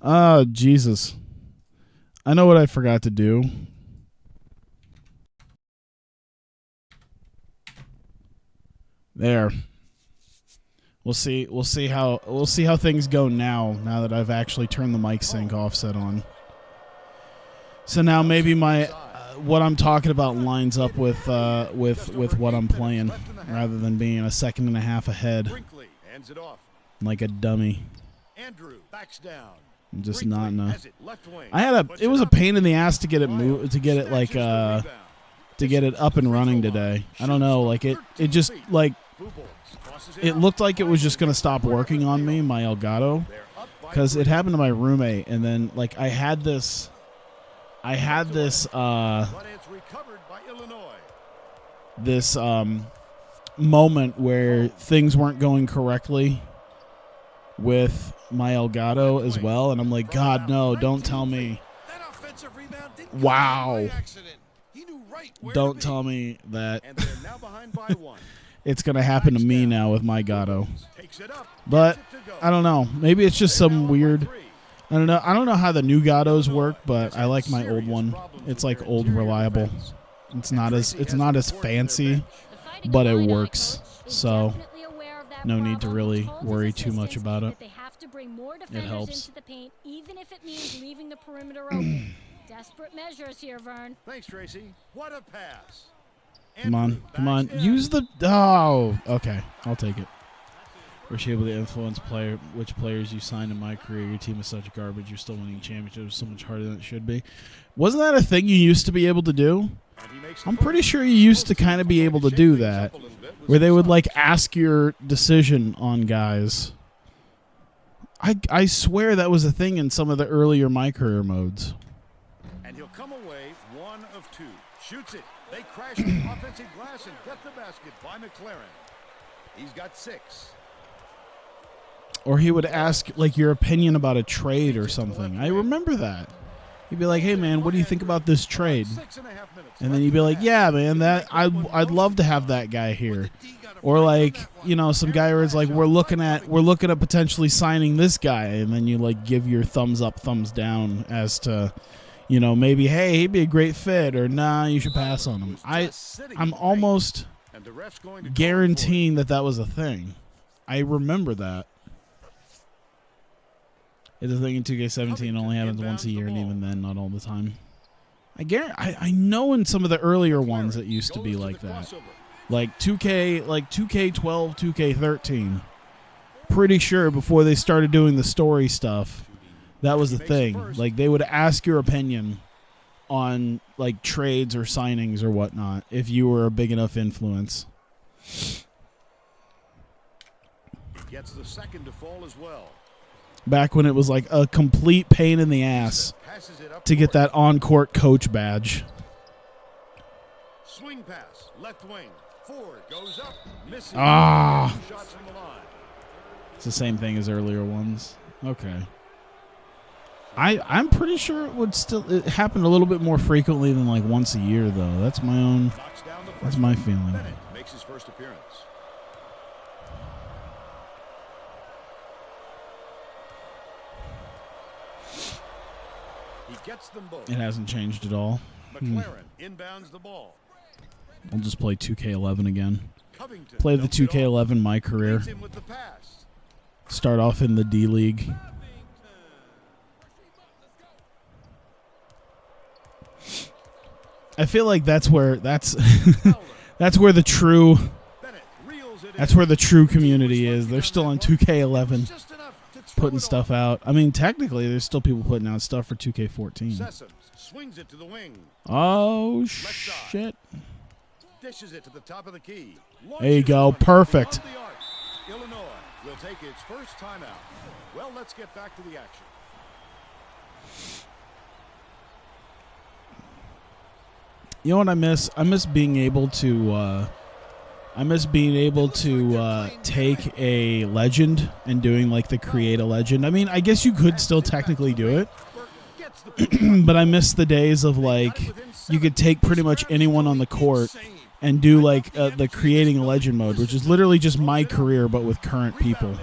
Oh, Jesus. I know what I forgot to do. There. We'll see how things go now that I've actually turned the mic sync offset on. So now maybe my what I'm talking about lines up with what I'm playing rather than being a second and a half ahead Brinkley hands it off. like a dummy. Andrew backs down. I'm just Brinkley not in a has it left wing. it was a pain in the ass to get it to get it up and running today. I don't know, like it just like it looked like it was just going to stop working on me, my Elgato, because it happened to my roommate, and then like I had this But it's recovered by Illinois. this moment where things weren't going correctly with my Elgato as well, and I'm like, God, no, don't tell me. That offensive rebound didn't come Wow. by accident. He knew right where Don't to tell be. me that And they're now behind by one. it's going to happen to me now with my Gato. Takes it up. But gets it to go. I don't know. Maybe it's just They're some now up by weird. 3. I don't know. I don't know how the new Gatos work, but I like my old one. It's like old reliable. It's not as fancy, The Fighting but it Illini works. coach is So definitely aware of that no need to problem. really Told his worry too much assistants about it. that they have to bring more defenders helps. into the paint, even if it means leaving the perimeter open. Desperate measures here, Vern. Thanks, Tracy. What a pass. Come on, Andrew come on. backs in. Use the. Oh, okay. I'll take it. Were she able to influence which players you signed in my career? Your team is such garbage. You're still winning championships so much harder than it should be. Wasn't that a thing you used to be able to do? And he makes the I'm pretty first. sure you used to kind of be able to do that, where they would like ask your decision on guys. I swear that was a thing in some of the earlier my career modes. And he'll come away 1 of 2. Shoots it. They crash the offensive glass and get the basket by McLaren. He's got 6. Or he would ask like your opinion about a trade or something. I remember that. He'd be like, "Hey man, what do you think about this trade?" 6.5 minutes And then left you'd be in the like, half. "Yeah, man, that I'd love to have that guy here." Or like, you know, some guy where it's like, we're looking at potentially signing this guy, and then you like give your thumbs up, thumbs down as to, you know, maybe hey, he'd be a great fit, or nah, you should pass on him. I'm almost And the ref's going to call guaranteeing that was a thing. I remember that. It's a thing in 2K17. Only happens once a year, and even then, not all the time. I know in some of the earlier ones it used to be like that. Like 2K12, 2K13. Pretty sure before they started doing the story stuff, that was a thing. Like they would ask your opinion on like trades or signings or whatnot if you were a big enough influence. He gets the second to fall as well. Back when it was like a complete pain in the ass Passes it up to get court. that on-court coach badge. Swing pass, left wing. Ford goes up, missing. Ah. 2 shots from the line. It's the same thing as earlier ones. Okay. I'm pretty sure it happened a little bit more frequently than like once a year though. That's my own. Knocks down the That's first my one. feeling. Bennett makes his first appearance. He gets them both. It hasn't changed at all. McLaren inbounds the ball. I'll just play 2K11 again. Covington Play the dumps it off. 2K11 my career. Leads him with the pass. Start off in the D League. I feel like that's where the true Bennett reels That's where the true community is. They're still on 2K11 putting stuff out. I mean, technically, there's still people putting out stuff for 2K14. Sessoms swings it to the wing. Oh, shit. Dishes it to the top of the key. There you go. Perfect. Illinois will take its first timeout. Well, let's get back to the action. You know what I miss? I miss being able to take a legend and doing like the create a legend. I mean, I guess you could still technically do it, but I miss the days of like you could take pretty much anyone on the court and do like the creating a legend mode, which is literally just my career but with current people.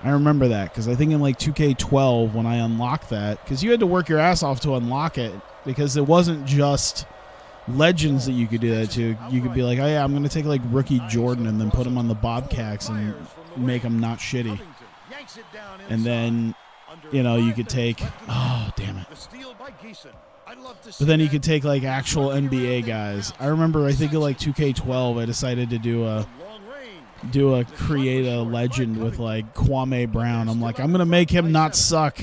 I remember that because I think in like 2K12 when I unlocked that, because you had to work your ass off to unlock it, because it wasn't just legends that you could do that to. You could be like, oh yeah, I'm going to take like rookie Jordan and then put him on the Bobcats and make him not shitty. And then, you know, you could take, oh, damn it. But then you could take like actual NBA guys. I remember, I think in like 2K12, I decided to do a create a legend with like Kwame Brown. I'm like, I'm going to make him not suck.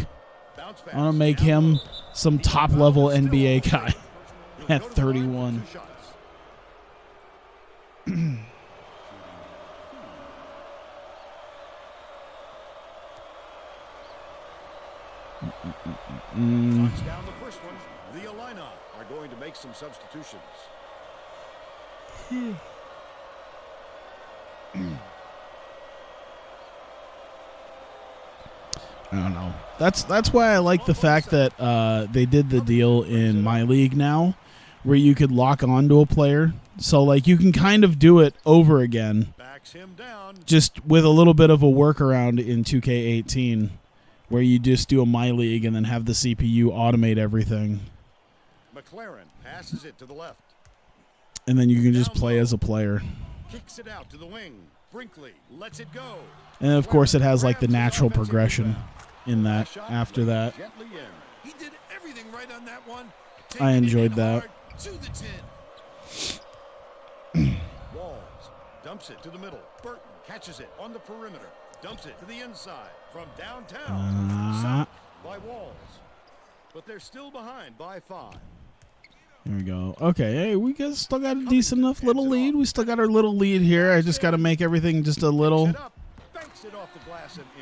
I'm going to make him some top level NBA guy at 31. Down the first one. The Illini are going to make some substitutions. I don't know. That's why I like the fact that they did the deal in my league now, where you could lock on to a player. So like you can kind of do it over again, just with a little bit of a workaround in 2K18, where you just do a my league and then have the CPU automate everything. McLaren passes it to the left. And then you can just play as a player. Kicks it out to the wing. Brinkley lets it go. And of course it has like the natural progression in that after that. He did everything right on that one. I enjoyed that. Walls dumps it to the middle. Burton catches it on the perimeter. Dumps it to the inside from downtown. Sacked by Walls. But they're still behind by 5. There we go. Okay, hey, we still got a decent enough little lead. We still got our little lead here. I just got to make everything just a little.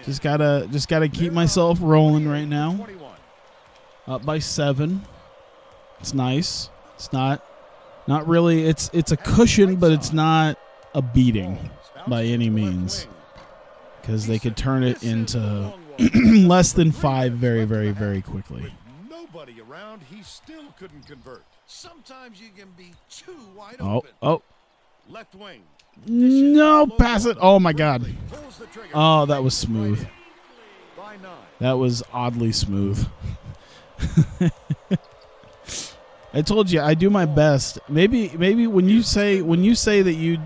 Just gotta keep myself rolling right now. Up by 7. It's nice. It's not really. It's a cushion, but it's not a beating by any means, because they could turn it into less than 5 very, very, very quickly. Nobody around, he still couldn't convert. Sometimes you can be too wide open. Oh. Left wing. No, pass it. Oh, my God. Oh, that was smooth. That was oddly smooth. I told you, I do my best. Maybe when you say that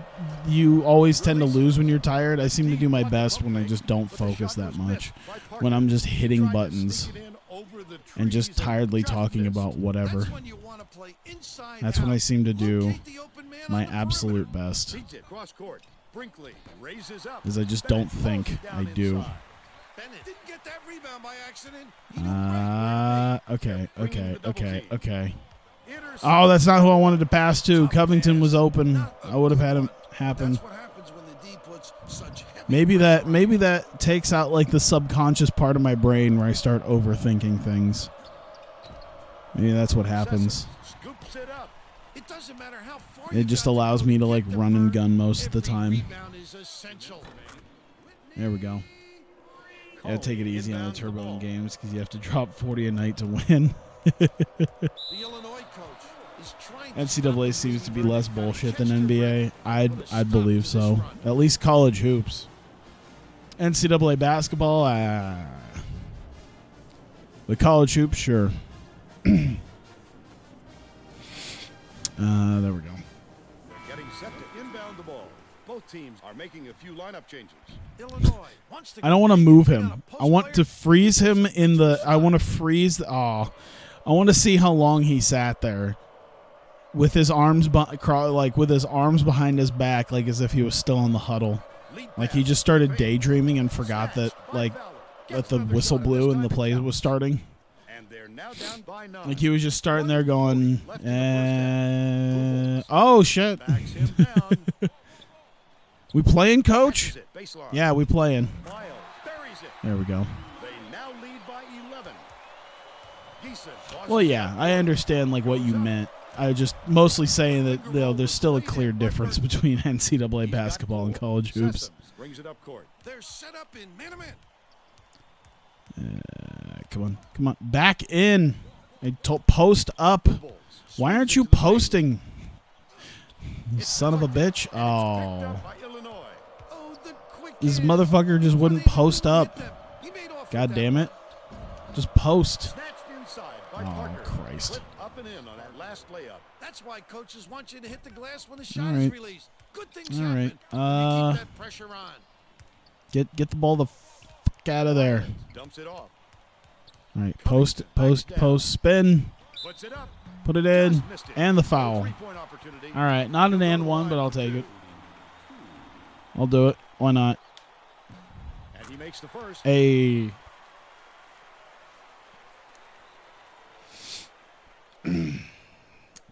you always tend to lose when you're tired, I seem to do my best when I just don't focus that much. When I'm just hitting buttons and just tiredly talking about whatever. That's when I seem to do my absolute best. Because I just don't think I do. Okay. Oh, that's not who I wanted to pass to. Covington was open. I would have had him happen. Maybe that takes out like the subconscious part of my brain where I start overthinking things. Maybe that's what happens. It just allows me to like run and gun most of the time. There we go. Yeah, take it easy on the Turbo games because you have to drop 40 a night to win. NCAA seems to be less bullshit than NBA. I'd believe so. At least college hoops. NCAA basketball, the college hoops, sure. There we go. Getting set to inbound the ball. Both teams are making a few lineup changes. I don't want to move him. I want to freeze him in the. I want to freeze. I want to see how long he sat there. with his arms with his arms behind his back, like as if he was still in the huddle. Like he just started daydreaming and forgot that that the whistle blew and the play was starting. Like he was just starting there going, oh shit. We playing, coach? Yeah, we playing. There we go. Well, yeah, I understand like what you meant. I was just mostly saying that there's still a clear difference between NCAA basketball and college hoops. Brings it up court. They're set up in man-to-man. Come on, back in. Post up. Why aren't you posting? You son of a bitch. Oh. This motherfucker just wouldn't post up. God damn it. Just post. Oh, Christ. Up and in on that last layup. That's why coaches want you to hit the glass when the shot is released. Good things happen. Keep that pressure on. Get the ball the fuck out of there. Dumps it off. All right, post, spin. Puts it up. Put it in, and the foul. All right, not an and one, but I'll take it. I'll do it. Why not? And he makes the first. Hey.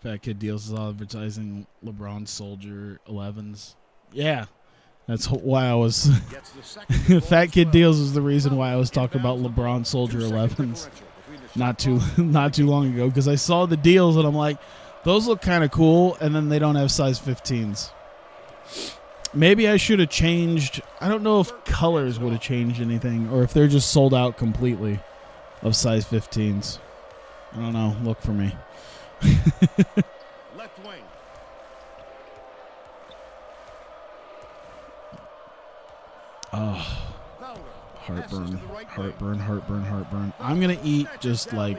Fat Kid Deals is advertising LeBron Soldier 11s. Yeah, that's why I was. Fat Kid Deals is the reason why I was talking about LeBron Soldier 11s not too long ago, because I saw the deals and I'm like, those look kind of cool, and then they don't have size 15s. Maybe I should have changed. I don't know if colors would have changed anything, or if they're just sold out completely of size 15s. I don't know. Look for me. Left wing. Oh, heartburn. I'm going to eat just like,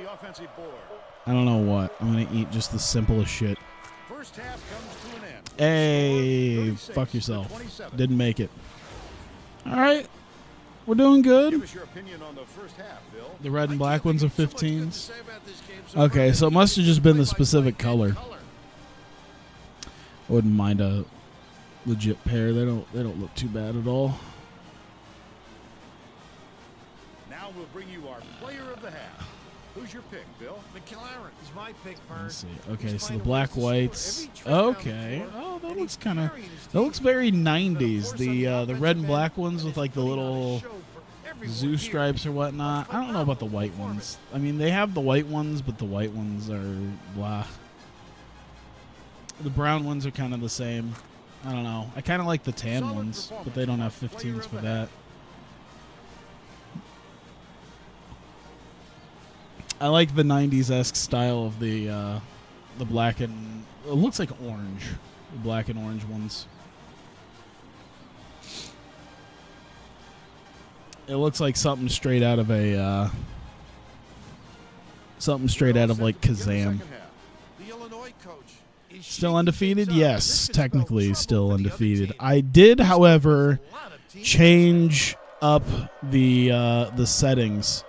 I don't know what. I'm going to eat just the simplest shit. First half comes to an end. Hey, fuck yourself. Didn't make it. All right. We're doing good. Give us your opinion on the first half, Bill. The red and black ones are 15s. Okay, so it must have just been the specific color. I wouldn't mind a legit pair. They don't look too bad at all. Now we'll bring you our player of the half. Who's your pick, Bill? McLaren is my pick, Vern. Let's see. Okay, so the black whites. Okay. Oh, that looks kind of. That looks very 90s. The red and black ones with like the little zoo stripes or whatnot. I don't know about the white ones. I mean, they have the white ones, but the white ones are blah. The brown ones are kind of the same. I don't know. I kind of like the tan ones, but they don't have 15s for that. I like the 90s-esque style of the black and... It looks like orange. The black and orange ones. It looks like something straight out of a... something straight out of, like, Kazam. Still undefeated? Yes, technically still undefeated. I did, however, change up the settings.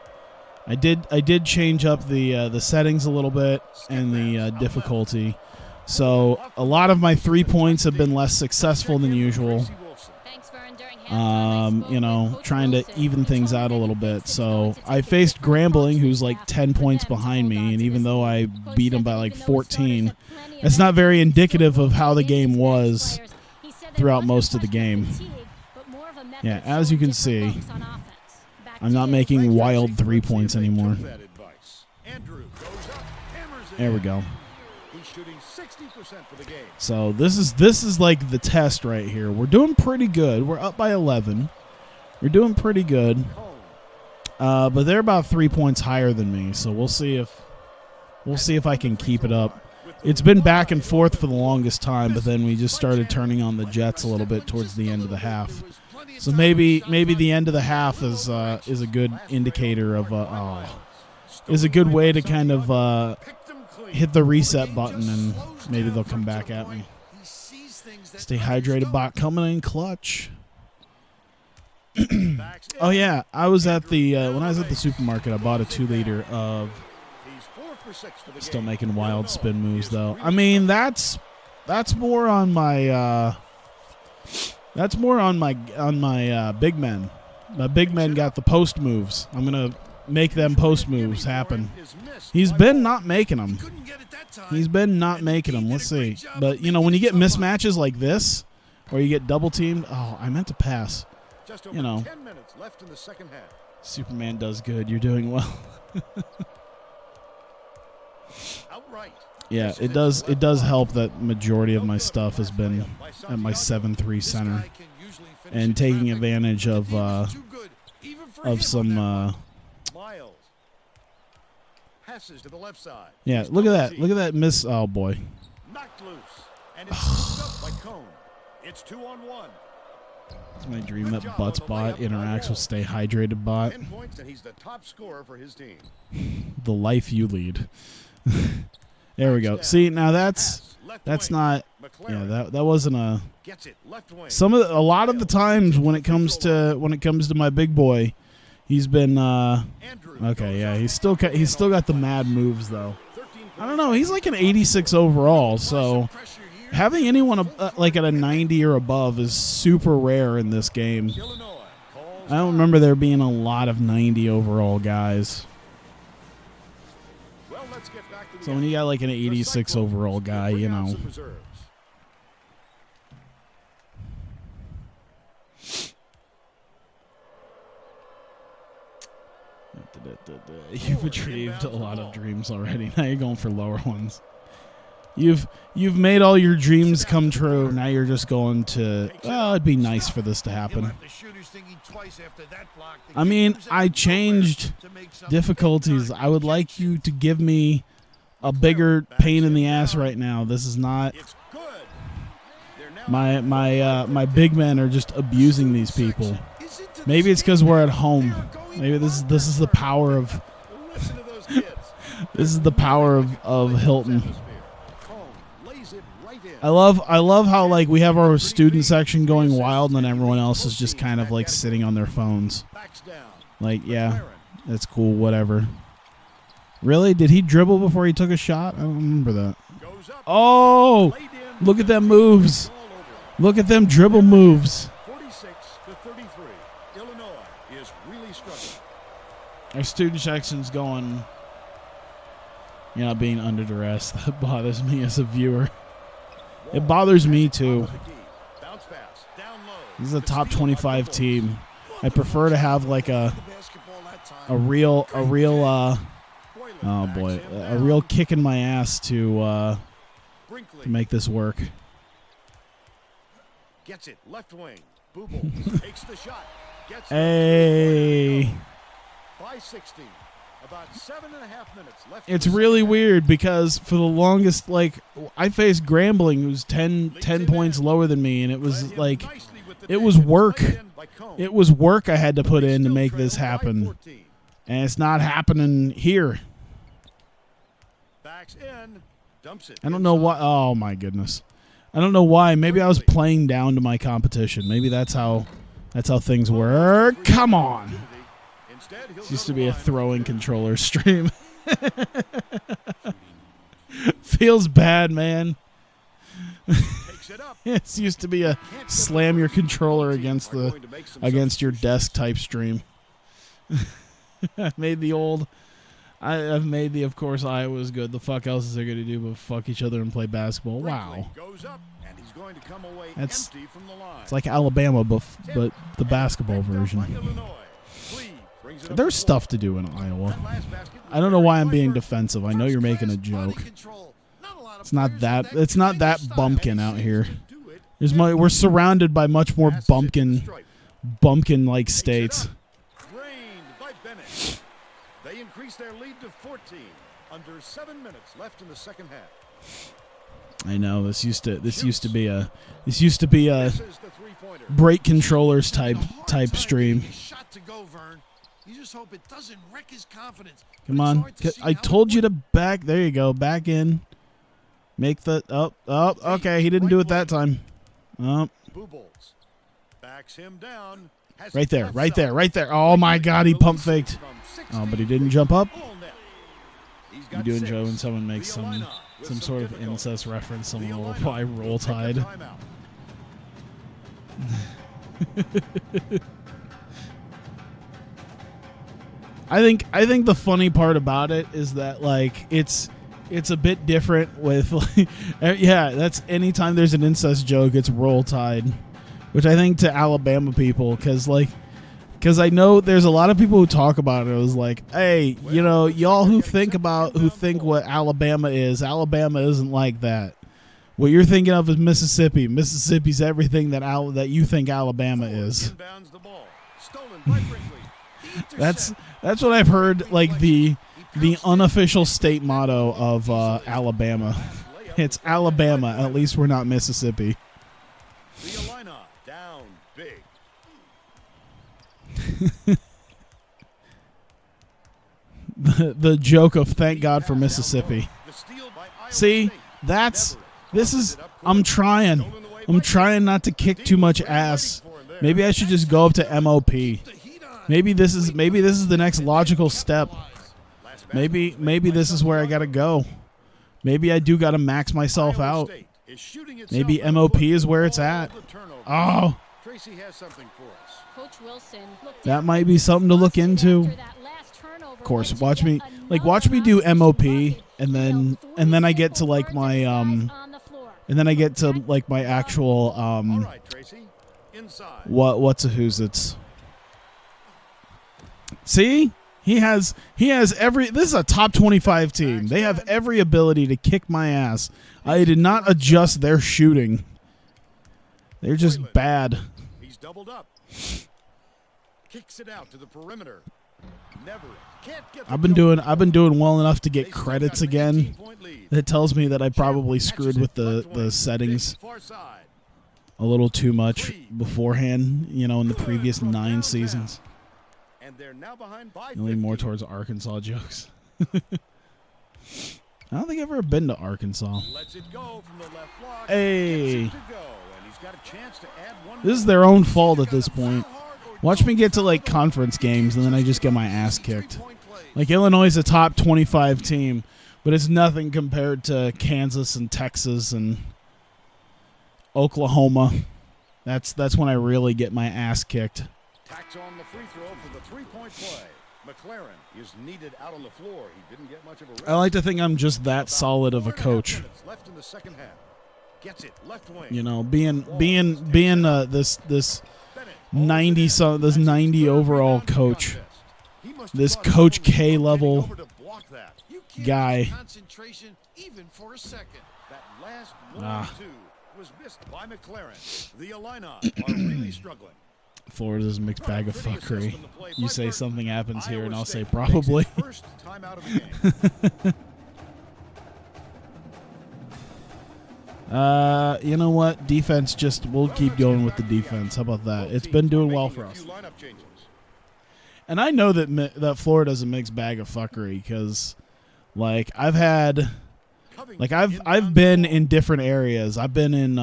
I did change up the settings a little bit and the difficulty. So a lot of my 3 points have been less successful than usual. You know, trying to even things out a little bit. So I faced Grambling, who's like 10 points behind me, and even though I beat him by like 14, it's not very indicative of how the game was throughout most of the game. Yeah, as you can see, I'm not making wild 3 points anymore. There we go. So this is like the test right here. We're doing pretty good. We're up by 11. We're doing pretty good. But they're about 3 points higher than me. So we'll see if I can keep it up. It's been back and forth for the longest time, but then we just started turning on the Jets a little bit towards the end of the half. So maybe the end of the half is a good indicator of is a good way to kind of hit the reset button, and maybe they'll come back at me. Stay hydrated, bot coming in clutch. Oh yeah, I was at the when I was at the supermarket, I bought a 2 liter of He's 4 for 6 for the Still game. making wild spin moves Is though. really I mean, that's more on my big men. My big men got the post moves. I'm gonna make them post moves happen. He's been not making them. Couldn't get it that time. He's been not making them. Let's see. But you know, when you get mismatches like this, or you get double teamed. Oh, I meant to pass. Just over You know. 10 minutes left in the second half. Superman does good. You're doing well. Outright. Yeah, it does. It does help that majority of my stuff has been at my 7-3 center and taking advantage of some. Miles passes to the left side. Yeah, look at that. Look at that miss. Oh boy. Knocked loose, and it's moved up by Cone. It's 2-on-1. It's my dream that Butts Bot interacts with Stay Hydrated Bot. 10 points, and he's the top scorer for his team. The life you lead. There we go. See, now that's not. Yeah, that wasn't a. Gets it left wing. A lot of the times when it comes to my big boy, he's been okay. Yeah, he's still got the mad moves though. I don't know. He's like an 86 overall, so having anyone like at a 90 or above is super rare in this game. I don't remember there being a lot of 90 overall guys. Well, let's get back to the So when you got like an 86 overall guy, you know. You've achieved a lot of dreams already. Now you're going for lower ones. You've made all your dreams come true. Now you're just going to. Well, it'd be nice for this to happen. I mean, I changed difficulties. I would like you to give me a bigger pain in the ass right now. This is not. My big men are just abusing these people. Maybe it's because we're at home. Maybe this is the power of. This is the power of Hilton. I love how like we have our student section going wild and then everyone else is just kind of like sitting on their phones. Like, yeah, that's cool, whatever. Really? Did he dribble before he took a shot? I don't remember that. Oh, look at them moves. Look at them dribble moves. 46-33. Illinois is really struggling. Our student section's going, being under duress. That bothers me as a viewer. It bothers me too. This is a top 25 team. I prefer to have like a real kick in my ass to make this work. Gets it left wing. Booble takes the shot. Gets hey. By 16. About 7.5 minutes left. It's really weird because for the longest, like, I faced Grambling, who's 10 points lower than me, and it was like, it was work. It was work I had to put in to make this happen, and it's not happening here. Backs in, dumps it. I don't know why. Oh my goodness, I don't know why. Maybe I was playing down to my competition. Maybe that's how things work. Come on. This used to be a throwing controller stream. Feels bad, man. It used to be a slam your controller against your desk type stream. I've made the of course Iowa's good. The fuck else is there going to do but fuck each other and play basketball? Wow. It's like Alabama, but the basketball version. There's stuff to do in Iowa. I don't know why I'm being defensive. I know you're making a joke. It's not that bumpkin out here. We're surrounded by much more bumpkin-like states. They increase their lead to 14. Under 7 minutes left in the second half. I know this used to be a break controllers type stream. You just hope it doesn't wreck his confidence. Come on. I told you to back. There you go. Back in. Make the. Oh, okay. He didn't do it that time. Oh. Backs him down. Right there. Oh, my God. He pump faked. Oh, but he didn't jump up. He's You got do 6. enjoy when someone makes The Illini some with sort of difficulty. incest reference. The Someone will Illini reply, "Roll will take a Tide." timeout. I think the funny part about it is that like it's a bit different with like, yeah, that's anytime there's an incest joke, it's Roll Tide, which I think to Alabama people because I know there's a lot of people who talk about it. It was like, hey, you know, y'all who think what Alabama isn't like that. What you're thinking of is Mississippi. Mississippi's everything that you think Alabama is. Inbounds the ball. Stolen by Brinkley. The That's intercept. what I've heard. Like the unofficial state motto of Alabama. It's Alabama. At least we're not Mississippi. The Illini down big. The joke of thank God for Mississippi. The steal by Iowa See, State. I'm trying not to kick too much ass. Maybe I should just go up to MOP. The heat on. Maybe this is the next logical step. Maybe this is where I gotta go. Maybe I do gotta max myself Iowa out. State is shooting itself Maybe in the MOP foot is where with it's all at. the turnovers. Oh, Tracy has something for us. Coach Wilson looked that down might at be his something to look exhausted into. after that last turnover Of course, led to watch yet me another watch me do opposition MOP bucket. and He then held I three get to simple like guards my and guys on the floor. and then I get to like my actual All right, Tracy. Inside. what's a who's it's. See? He has every this is a top 25 team. They have every ability to kick my ass. I did not adjust their shooting. They're just bad. He's doubled up. Kicks it out to the perimeter. Never. Can't get the I've been doing well enough to get They still credits got an again. 18-point lead. That tells me that I probably Matches screwed it with left wing. the settings Big far side. a little too much beforehand, you know, in the previous 9 seasons. And they're now behind by Leaning more 50. towards Arkansas jokes. I don't think I've ever been to Arkansas. Lets it go from the left block. Hey. Gets it to go, and he's got a chance to add one This is more. their own fault at this point. Watch me get to like conference games and then I just get my ass kicked. 3-point play. Like Illinois is a top 25 team, but it's nothing compared to Kansas and Texas and Oklahoma. That's when I really get my ass kicked. Tacks on the free throw for the 3-point play. McLaren is needed out on the floor. He didn't get much of a rest. I like to think I'm just that About solid of a 4.5 coach. minutes left in the second half. Gets it left wing. You know, being this Bennett 90 this 90 overall coach. He must have This thought Coach someone was K getting level over to block that. You can't guy. lose concentration even for a second. That last 1 Ah. 2 was missed by McLaren. The Illini are really struggling. Florida's a mixed bag of Pretty assist fuckery. on the play You by say Burton. something happens here, Iowa and I'll say State probably. takes its first timeout of the game. You know what? Defense we'll keep going with the defense. How about that? It's been doing well for us. Lineup changes. And I know that Florida's a mixed bag of fuckery because, like, I've been in different areas. I've been in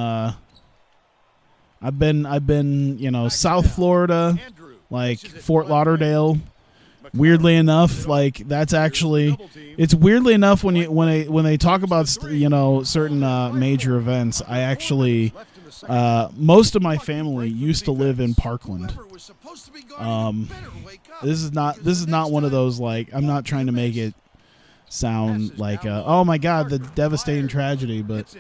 you know, South Florida, like Fort Lauderdale. Weirdly enough, like that's actually it's weirdly enough when they talk about you know certain major events. I actually most of my family used to live in Parkland. Whoever was supposed to be guarding him better wake up, This is because the not next one of time those like I'm not trying to make it sound like oh my god the devastating tragedy, but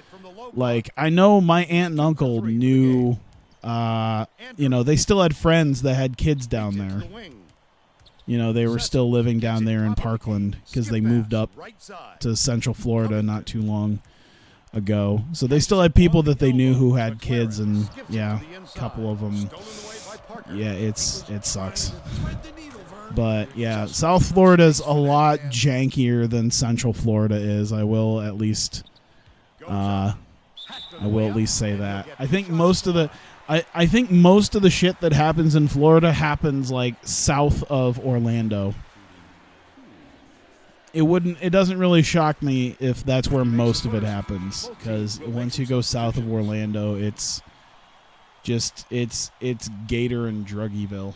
like I know my aunt and uncle knew you know they still had friends that had kids down there. You know they were still living down there in Parkland because they moved up to Central Florida not too long ago. So they still had people that they knew who had kids, and yeah, a couple of them. Yeah, it sucks. thread the needle, Vern. But yeah, South Florida's a lot jankier than Central Florida is. I will at least say that. I think most of the I think most of the shit that happens in Florida happens like south of Orlando. It doesn't really shock me if that's where most of it happens, because once you go south of Orlando, it's Gator and Druggyville.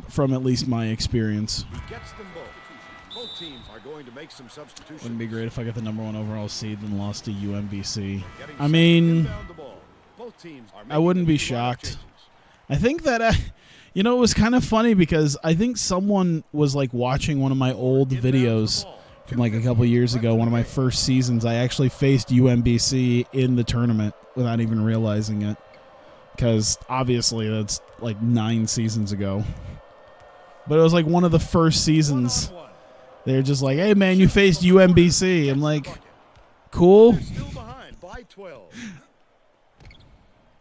from at least my experience. He gets them both. Both teams are going to make some substitutions. Wouldn't it be great if I got the #1 overall seed and lost to UMBC? Getting I set mean, inbound the ball. Both teams are I wouldn't making be a few lineup shocked. changes. I think that, you know, it was kind of funny because I think someone was like watching one of my old videos from like a couple years ago, one of my first seasons. I actually faced UMBC in the tournament without even realizing it, because obviously that's like 9 seasons ago. But it was like one of the first seasons. One-on-one. They're just like, hey, man, you faced UMBC. I'm like, cool. They're still behind by 12.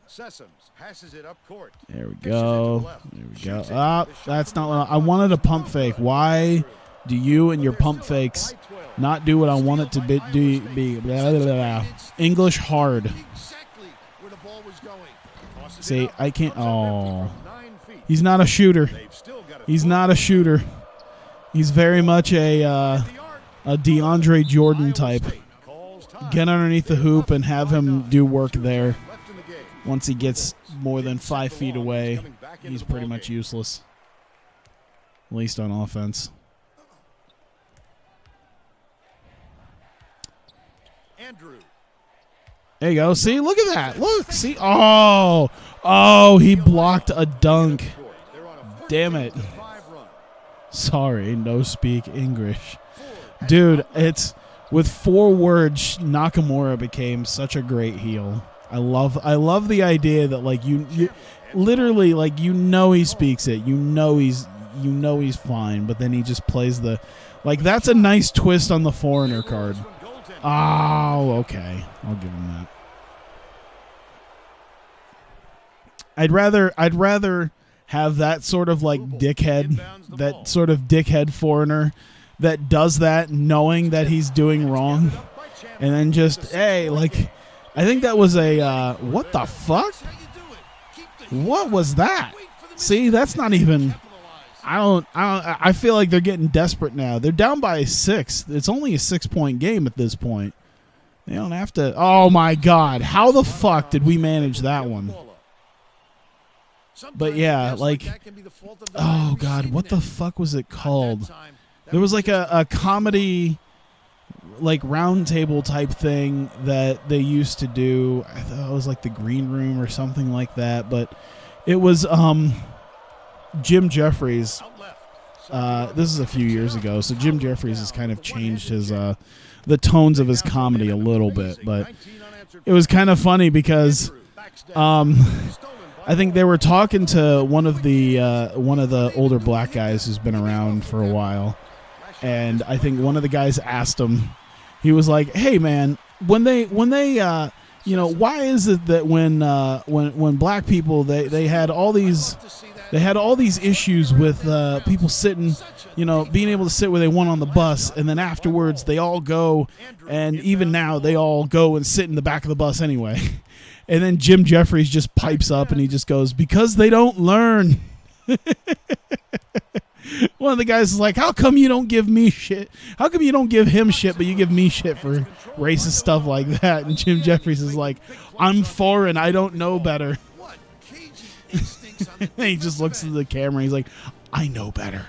Sessoms passes it up court. There we Dishes it to go. the left. There we go. Shoots it. Ah, The shot that's from not the what left. I wanted. A pump fake. Why do you and your pump fakes not do what I want it to be? Blah, blah, blah, blah. English hard. Exactly where the ball was going. Tosses it See, up. I can't. Comes up empty Oh, from 9 feet. he's not a shooter. They've still got He's not a shooter. He's very much a DeAndre Jordan type. Get underneath the hoop and have him do work there. Once he gets more than 5 feet away, he's pretty much useless. At least on offense. Andrew. There you go. See, look at that. Look, see. Oh, he blocked a dunk. They're on a Damn it. 14-5 run. Sorry, no speak English. Dude, it's with 4 words, Nakamura became such a great heel. I love the idea that like you literally like he speaks it. You know he's fine, but then he just plays the like that's a nice twist on the foreigner card. Oh, okay. I'll give him that. I'd rather have that sort of like dickhead, that sort of dickhead foreigner that does that knowing that he's doing wrong, and then just, hey, like, I think that was a, what the fuck? What was that? See, that's not even, I feel like they're getting desperate now. They're down by 6. It's only a 6-point game at this point. They don't have to, oh my God, how the fuck did we manage that one? But yeah, like, oh God, what the fuck was it called? There was like a comedy, like round table type thing that they used to do. I thought it was like the Green Room or something like that. But it was Jim Jeffries. This is a few years ago, so Jim Jeffries has kind of changed his the tones of his comedy a little bit. But it was kind of funny because I think they were talking to one of the older black guys who's been around for a while. And I think one of the guys asked him, he was like, "Hey man, when they you know, why is it that when black people they had all these issues with people sitting, you know, being able to sit where they want on the bus, and then afterwards they all go, and even now they all go and sit in the back of the bus anyway." And then Jim Jeffries just pipes up and he just goes, "Because they don't learn." One of the guys is like, how come you don't give me shit? How come you don't give him shit, but you give me shit for racist stuff like that? And Jim Jeffries is like, I'm foreign. I don't know better. And he just looks at the camera. And he's like, I know better.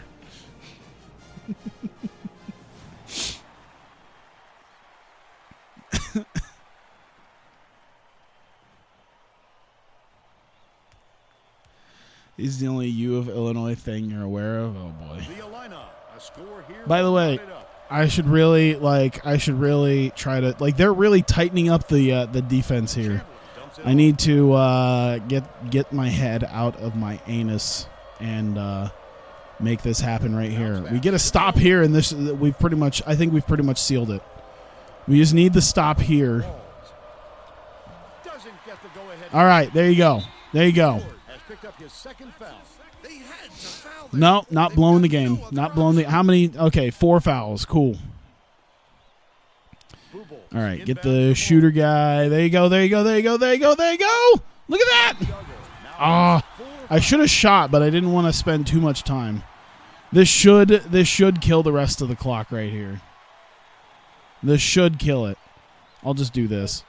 He's the only U of Illinois thing you're aware of. Oh boy. By the way, I should really try to like. They're really tightening up the defense here. I need to get my head out of my anus and make this happen right here. We get a stop here, and this I think we've pretty much sealed it. We just need the stop here. All right, there you go. There you go. No, not blowing the game. Not blowing the. How many? Okay, 4 fouls. Cool. All right, get the shooter guy. There you go. There you go. There you go. There you go. There you go. Look at that. Ah, I should have shot, but I didn't want to spend too much time. This should kill the rest of the clock right here. This should kill it. I'll just do this.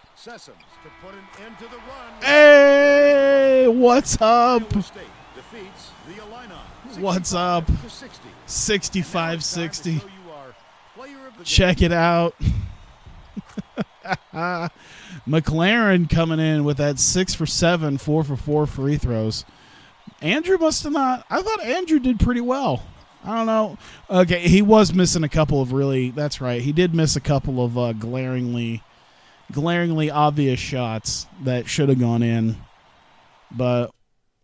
Hey, what's up? What's up? to 60. 65-60. So you are player of the Check it out. McLaren coming in with that 6 for 7, 4 for 4 free throws. Andrew must have not. I thought Andrew did pretty well. I don't know. Okay, he was missing a couple of really. That's right. He did miss a couple of glaringly obvious shots that should have gone in. But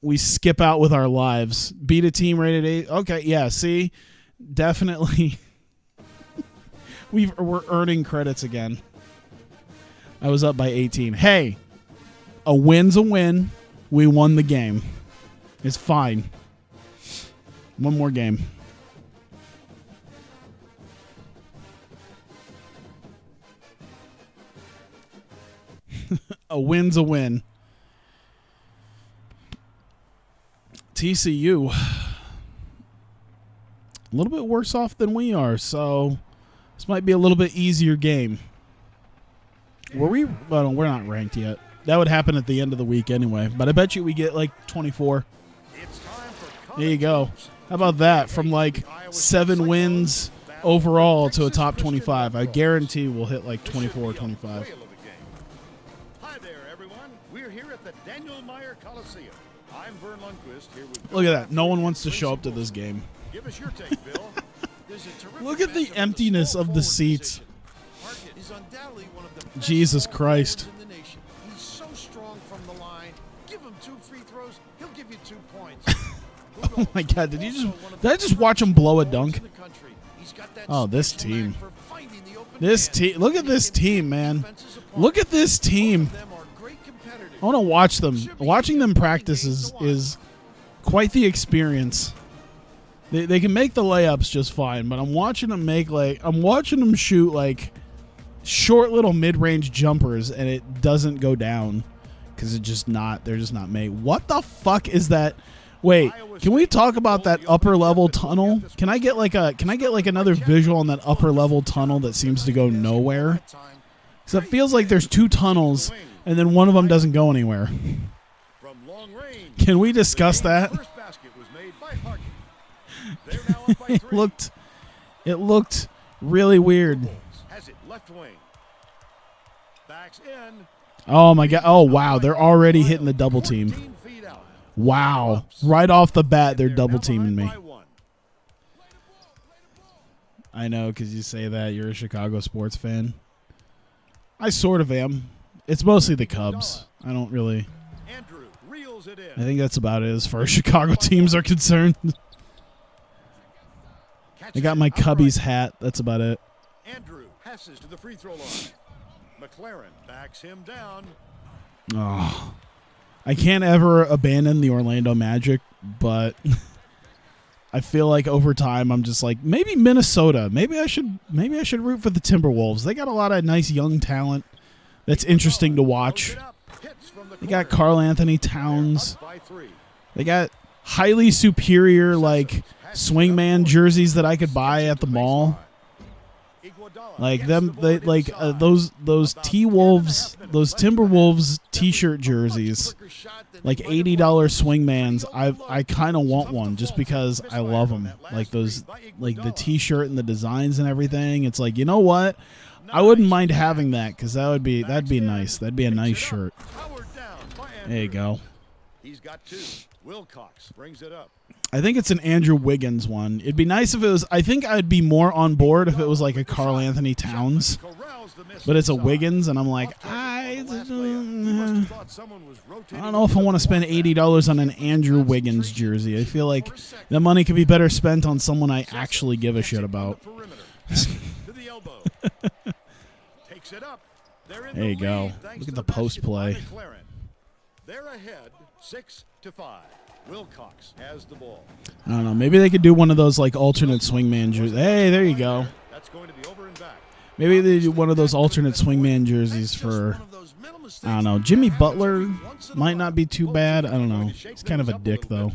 we skip out with our lives. Beat a team rated 8. Okay, yeah. See, definitely. We're earning credits again. I was up by 18. Hey, a win's a win. We won the game. It's fine. One more game. A win's a win. TCU. A little bit worse off than we are, so this might be a little bit easier game. Well, we're not ranked yet. That would happen at the end of the week anyway. But I bet you we get like 24. There you go. How about that? From like 7 wins overall to a top 25. I guarantee we'll hit like 24 or 25. Hi there, everyone. We're here at the Daniel Meyer Coliseum. I'm Vern Lundquist here with. Look at that. No one wants to show up to this game. Give us your take, Bill. Look at the emptiness of the seats. He's undoubtedly one of the best Jesus small Christ. forwards in the nation. He's so strong from the line. Give him 2 free throws, he'll give you 2 points. Oh my God! Did I just watch him blow a dunk? Oh, this Special team. knack for finding the open This man. team. Look at this team, man. Defenses apart. Look at this team. Both of them are great competitors. I want to watch them. Watching them practice is quite the experience. They can make the layups just fine, but I'm watching them shoot like short little mid-range jumpers, and it doesn't go down because they're just not made. What the fuck is that? Wait, can we talk about that upper level tunnel? Can I get like another visual on that upper level tunnel that seems to go nowhere? So it feels like there's 2 tunnels, and then one of them doesn't go anywhere. From long range. Can we discuss that? First basket was made by Harkin. They're now up by 3. It looked really weird. Has it left wing. Backs in. Oh my God! Oh wow! They're already hitting the double team. 14 feet out. Wow! Right off the bat, they're double teaming me. By 1. I know, because you say that you're a Chicago sports fan. I sort of am. It's mostly the Cubs. I don't really. Andrew reels it in. I think that's about it as far as Chicago teams are concerned. I got my Cubbies hat. That's about it. Andrew passes to the free throw line. McLaren backs him down. Oh, I can't ever abandon the Orlando Magic, but I feel like over time I'm just like maybe Minnesota. Maybe I should root for the Timberwolves. They got a lot of nice young talent that's interesting to watch. They got Karl Anthony Towns. They got highly superior like swingman jerseys that I could buy at the mall. Like them, those T-Wolves, those Timberwolves T-shirt jerseys, like $80 swingmans. I kind of want one just because I love them. Like those, like the T-shirt and the designs and everything. It's like, you know what? I wouldn't mind having that because that'd be nice. That'd be a nice shirt. There you go. He's got 2. Wilcox brings it up. I think it's an Andrew Wiggins one. It'd be nice if it was. I think I'd be more on board if it was like a Karl Anthony Towns, but it's a Wiggins, and I'm like, I don't know if I want to spend $80 on an Andrew Wiggins jersey. I feel like the money could be better spent on someone I actually give a shit about. There you go. Look at the post play. They're ahead 6-5. Wilcox has the ball. I don't know. Maybe they could do one of those like alternate swingman jerseys. Hey, there you go. That's going to be over and back. Maybe they do one of those alternate swingman jerseys for, I don't know. Jimmy Butler might not be too bad. I don't know. He's kind of a dick though.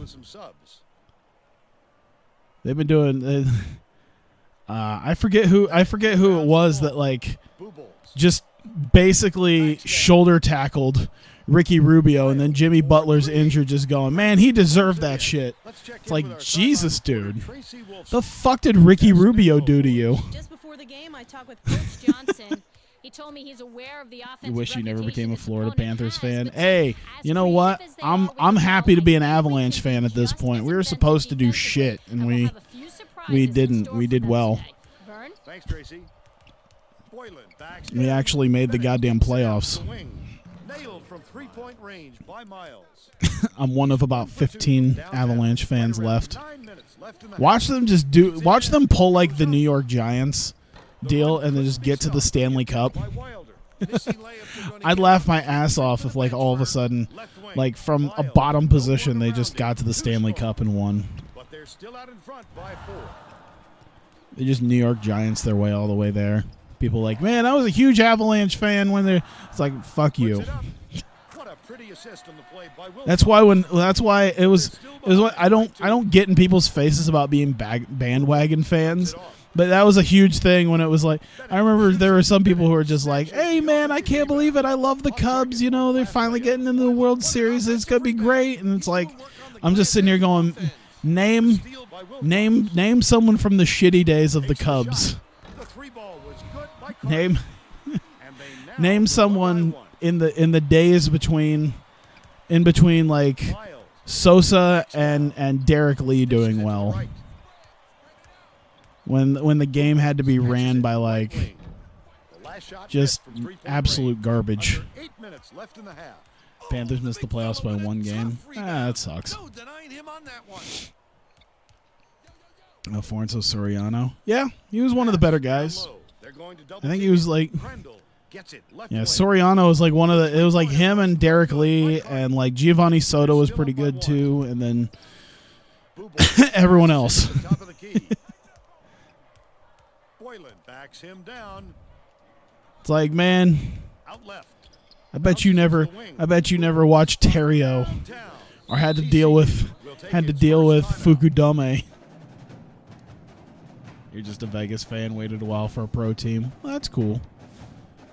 They've been doing. I forget who it was that like just basically shoulder tackled Ricky Rubio, and then Jimmy Butler's injured, just going, man, he deserved that shit. It's like, Jesus, dude. The fuck did Ricky Rubio do to you? Just before the game, I talked with Coach Johnson. He told me he's aware of the offensive. You wish you never became a reputation Florida his opponent Panthers has, fan. but Hey, as you know creative what? as they I'm are, we can happy to be an tell Avalanche we fan at this just point. as We were offensive supposed to do defensively, shit, and we'll we have a few surprises in store we for did them well. today. Vern? Thanks, Tracy. Boylan backs We in. actually made the goddamn Snaps playoffs. the wing. Nailed from three-point range by Miles. I'm one of about 15 Down Avalanche down. fans Right around left. 9 minutes left in the Watch half. them pull like the New York Giants deal and then just get to the Stanley Cup. By Wilder. Missy layups are gonna I'd get laugh it. my ass off if like all of a sudden, Left wing. like from a Miles. bottom No position, they work just around got it. to the Too Stanley strong. Cup and won. But they're still out in front by 4. They just New York Giants their way all the way there. People like, man, I was a huge Avalanche fan when they're. It's like, fuck you. Puts it up. What a pretty assist on the play by Wilson. That's why it was what I don't get in people's faces about being bandwagon fans. But that was a huge thing when it was like, I remember there were some people who were just like, hey man, I can't believe it. I love the Cubs. You know, they're finally getting into the World Series. It's going to be great. And it's like, I'm just sitting here going, name someone from the shitty days of the Cubs. The 3-ball was good by Carter. Name And they now name go someone by 1. in the days between like Miles. Sosa and Derek Lee doing well. Right. When the game had to be ran by like The last shot just net from three-point absolute range. garbage. Under 8 minutes left in the half. Panthers missed the playoffs by one game. That sucks. No denying him on that one. Alfonso Soriano. Yeah, he was one of the better guys. Low. They're going to double I think he team was it. like, Crandall gets it left yeah, wing. Soriano was like one of the. It was like him and Derek Lee and like Giovanni Soto was pretty good too, and then Boo-ball everyone else. to the top of the key. Boylan backs him down. It's like, man, Out left. I bet you never watched Terrio Downtown. or had to deal with Fukudome. You're just a Vegas fan, waited a while for a pro team. Well, that's cool.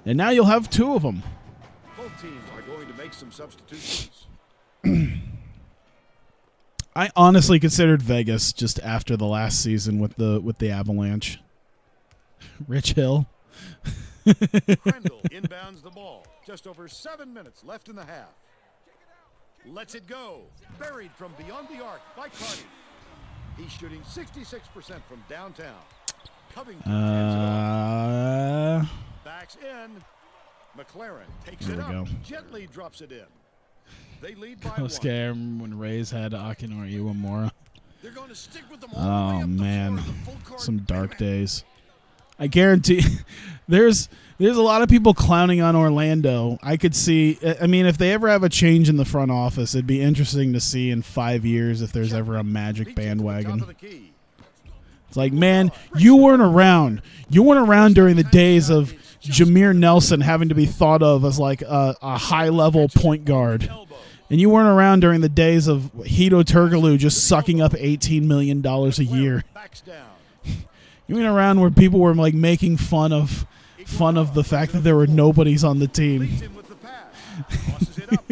And now you'll have two of them. Both teams are going to make some substitutions. I honestly considered Vegas just after the last season with the Avalanche. Rich Hill. Crandall inbounds the ball. Just over 7 minutes left in the half. Lets it go. Buried from beyond the arc by Carney. He's shooting 66% from downtown. Covington hands it off. Backs in. McLaren takes There it we up. go. Gently drops it in. They lead by I was 1. scared when Rays had Akinori Iwamura. They're going to stick with them all the way Oh up the man, floor to the full court some dark minimum. days. I guarantee there's a lot of people clowning on Orlando. I could see. I mean, if they ever have a change in the front office, it'd be interesting to see in 5 years if there's ever a Magic Beats it to the top bandwagon. of the key. It's like, man, you weren't around. You weren't around during the days of Jameer Nelson having to be thought of as like a high-level point guard. Elbow. And you weren't around during the days of Hito Turkoglu just sucking up $18 million a year. Backs down. You went around where people were like making fun of the fact that there were nobodies on the team. Leads him with the pass. Tosses it up.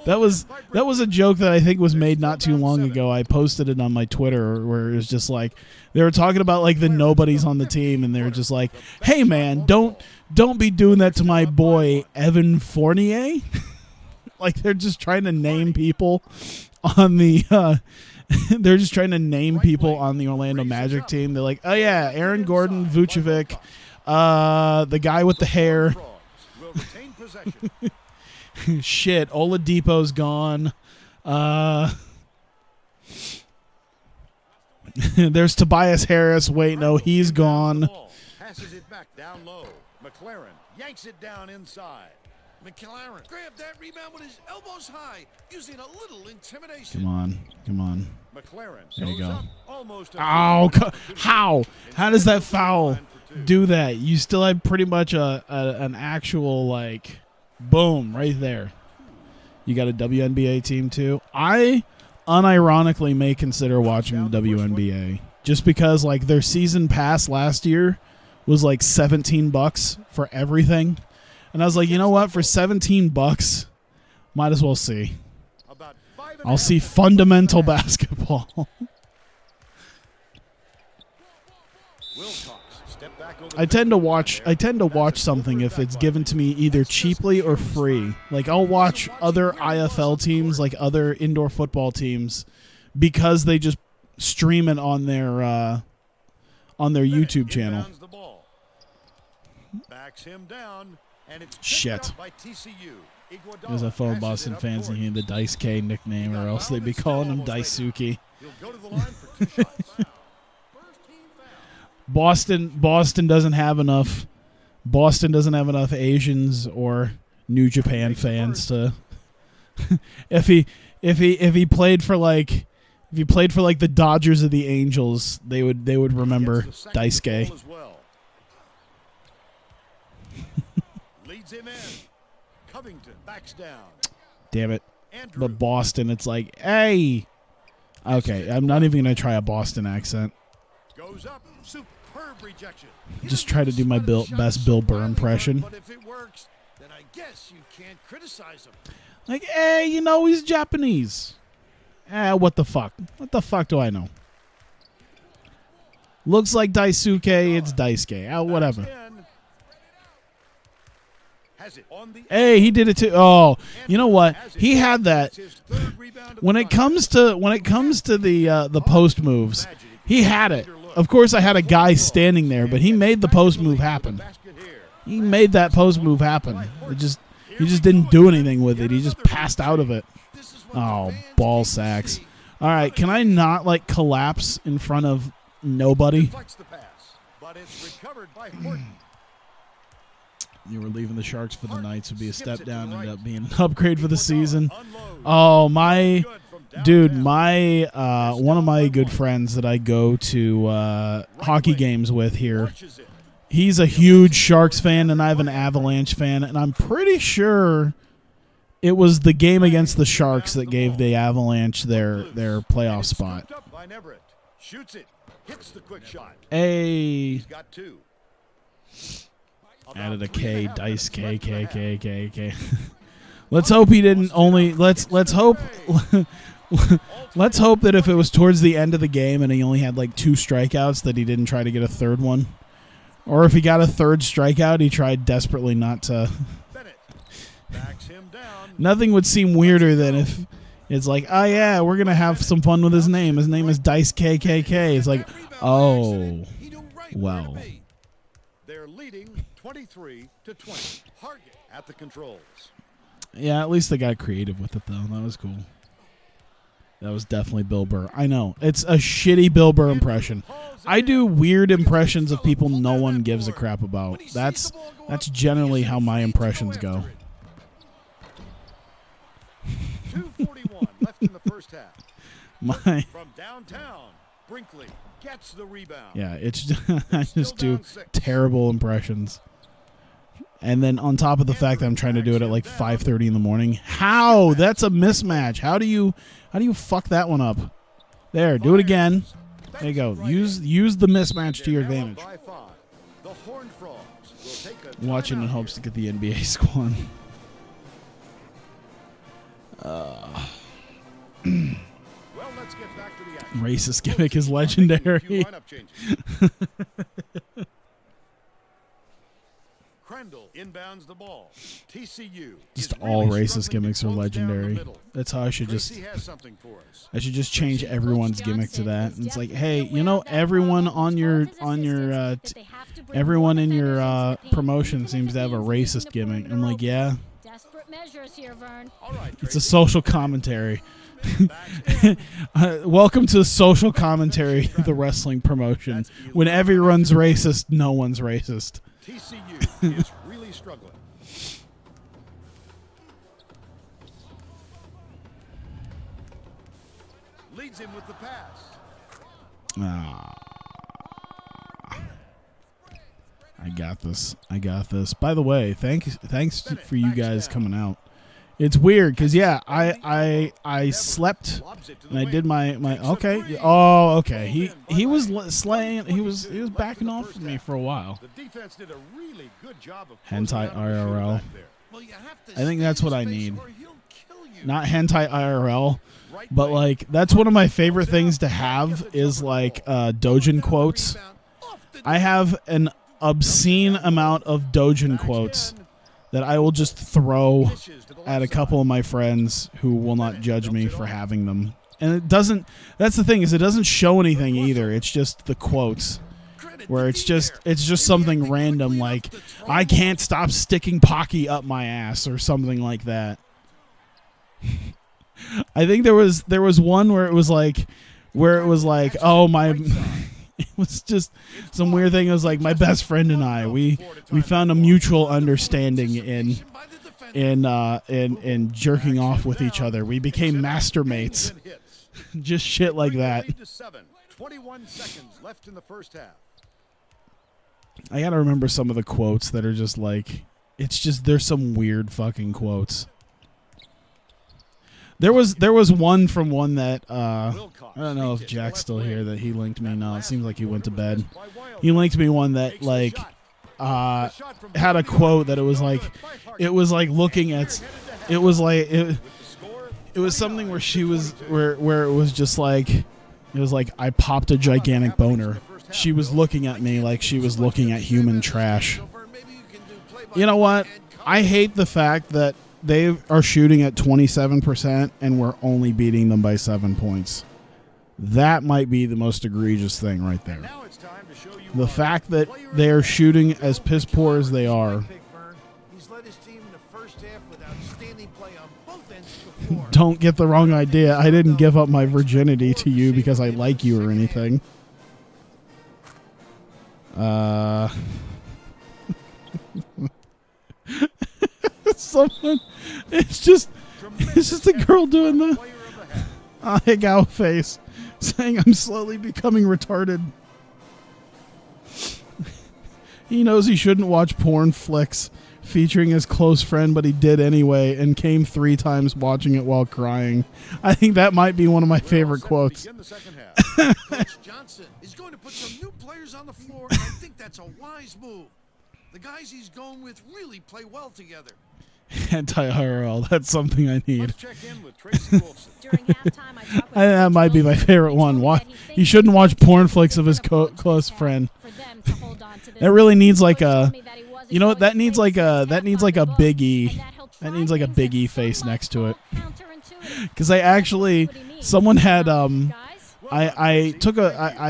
That was a joke that I think was made not too long ago. I posted it on my Twitter where it was just like they were talking about like the nobodies on the team, and they were just like, "Hey man, don't be doing that to my boy Evan Fournier." Like they're just trying to name people on the they're just trying to name people on the Orlando Magic team. They're like, "Oh yeah, Aaron Gordon, Vucevic, the guy with the hair." Frogs will retain possession. Shit, Oladipo's gone. There's Tobias Harris. Wait, no, he's gone. Passes it back down low. McLaren yanks it down inside. McLaren grabbed that rebound with his elbows high, using a little intimidation. Come on. McLaren There you goes go. up almost. Oh, how? How does that foul do that? You still have pretty much an actual like boom right there. You got a WNBA team too. I unironically may consider watching the WNBA just because like their season pass last year was like $17 for everything. And I was like, you know what? For $17, Might as well see. About 5 I'll see fundamental basketball. Wilcox, step back over I the tend to middle. watch. I tend to That's watch an something if it's overback given to me either cheaply or free. Like I'll watch other IFL teams, like other indoor football teams, because they just stream it on their YouTube channel. Inbounds the ball. Backs him down, and it's picked Shit. up by TCU. Iguodala There's a fellow passes Boston it up fans court. and he had the Dice K nickname, or else they'd be calling him Daisuke. He'll go to the line for 2 shots. First team foul. Boston doesn't have enough. Boston doesn't have enough Asians or New Japan fans to. if he played for like the Dodgers or the Angels, they would remember Gets the second Dice K. goal as well. Leads him in. Covington backs down. Damn it! Andrew But Boston, it's like, hey. Okay, I'm not even gonna try a Boston accent. goes up. Superb rejection. Just try to do my best Bill Burr impression. But if it works, then I guess you can't criticize him. Like, hey, you know he's Japanese. What the fuck? What the fuck do I know? Looks like Daisuke, it's Daisuke. Whatever. Has it on the Hey, he did it too. Oh, you know what? He had that. When it comes to the post moves, he had it. Of course, I had a guy standing there, but he made the post move happen. He made that post move happen. He just didn't do anything with it. He just passed out of it. Oh, ball sacks. All right, can I not like collapse in front of nobody? Deflects the pass, but it's recovered by Horton. You were leaving the Sharks for the Knights would be a step down, ended up being an upgrade for the season. Oh, my dude, my one of my good friends that I go to hockey games with here, he's a huge Sharks fan, and I'm an Avalanche fan, and I'm pretty sure it was the game against the Sharks that gave the Avalanche their playoff spot. Shoots it, hits the quick shot. Hey, He's got 2. added a K, Dice K. Let's hope he didn't only. Let's hope. Let's hope that if it was towards the end of the game and he only had like 2 strikeouts, that he didn't try to get a third one, or if he got a third strikeout, he tried desperately not to. Bennett backs him down. Nothing would seem weirder than if it's like, oh yeah, we're gonna have some fun with his name. His name is Dice KKK. It's like, oh, well. They're leading 23-20. Hargett at the controls. Yeah, at least they got creative with it though. That was cool. That was definitely Bill Burr. I know it's a shitty Bill Burr impression. I do weird impressions of people no one gives a crap about. That's generally how my impressions go. 2:41 left in the first half. My From downtown, Brinkley gets the rebound. yeah, it's I just do terrible impressions. And then on top of the fact that I'm trying to do it at like 5:30 in the morning, how? That's a mismatch. How do you fuck that one up? There, do it again. There you go. Use the mismatch to your advantage. By 5. The Horned Frogs will take a Watching in timeout hopes to here. get the NBA squad. Well, let's get back to the action. Racist gimmick is legendary. Lineup changes. Crandall inbounds the ball. TCU. Just is all really racist struggling gimmicks to are close down the legendary. middle. That's how I should just Tracy has something for us. I should just change everyone's gimmick to that. And it's like, hey, you know, everyone on your everyone in your promotion seems to have a racist gimmick. I'm like, yeah, Desperate measures here, Vern. All right, it's a Tracy. social commentary. Backs in. Welcome to social commentary, the wrestling promotion. When everyone's racist, no one's racist. TCU is really struggling. Leads him with the pass. I got this. By the way, thanks for you guys coming out. It's weird because yeah, I slept and I did my okay. Oh, okay. He was slaying. He was backing off from me for a while. The defense did a really good job of Hentai closing down the shooter IRL. back there. Well, you have to I think stay that's what in I space need. or he'll not hentai IRL, but like that's one of my favorite things to have is like Dojin quotes. I have an obscene amount of Dojin quotes that I will just throw at a couple of my friends who will not judge me for having them. And it doesn't, that's the thing, is it doesn't show anything either. It's just the quotes where it's just something random like, I can't stop sticking Pocky up my ass or something like that. I think there was one where it was like, oh my, it was just some weird thing. It was like my best friend and I, we found a mutual understanding in jerking off with each other. We became master mates. Just shit like that. 21 seconds left in the first half. I gotta remember some of the quotes that are just like, it's just, there's some weird fucking quotes. There was one from one that I don't know if Jack's still here that he linked me. No, it seems like he went to bed. He linked me one that like had a quote that it was like looking at, it was something where she was where it was just like, it was like I popped a gigantic boner. She was looking at me like she was looking at human trash. You know what? I hate the fact that they are shooting at 27% and we're only beating them by 7 points. That might be the most egregious thing right there. The fact that they are shooting as piss poor as they are. Don't get the wrong idea. I didn't give up my virginity to you because I like you or anything. Someone, it's just a girl doing the hick out face, saying I'm slowly becoming retarded. He knows he shouldn't watch porn flicks featuring his close friend, but he did anyway and came 3 times watching it while crying. I think that might be one of my favorite quotes. Coach Johnson is going to put some new players on the floor, and I think that's a wise move. The guys he's going with really play well together. Anti-IRL, that's something I need. Let's check in with Tracy Wolfson. During halftime, I talked with That might be my favorite one. Why he shouldn't watch porn flicks of his close friend. That really needs like a, you know what? That needs like a Big E. That needs like a Big E face next to it. Because I actually, someone had I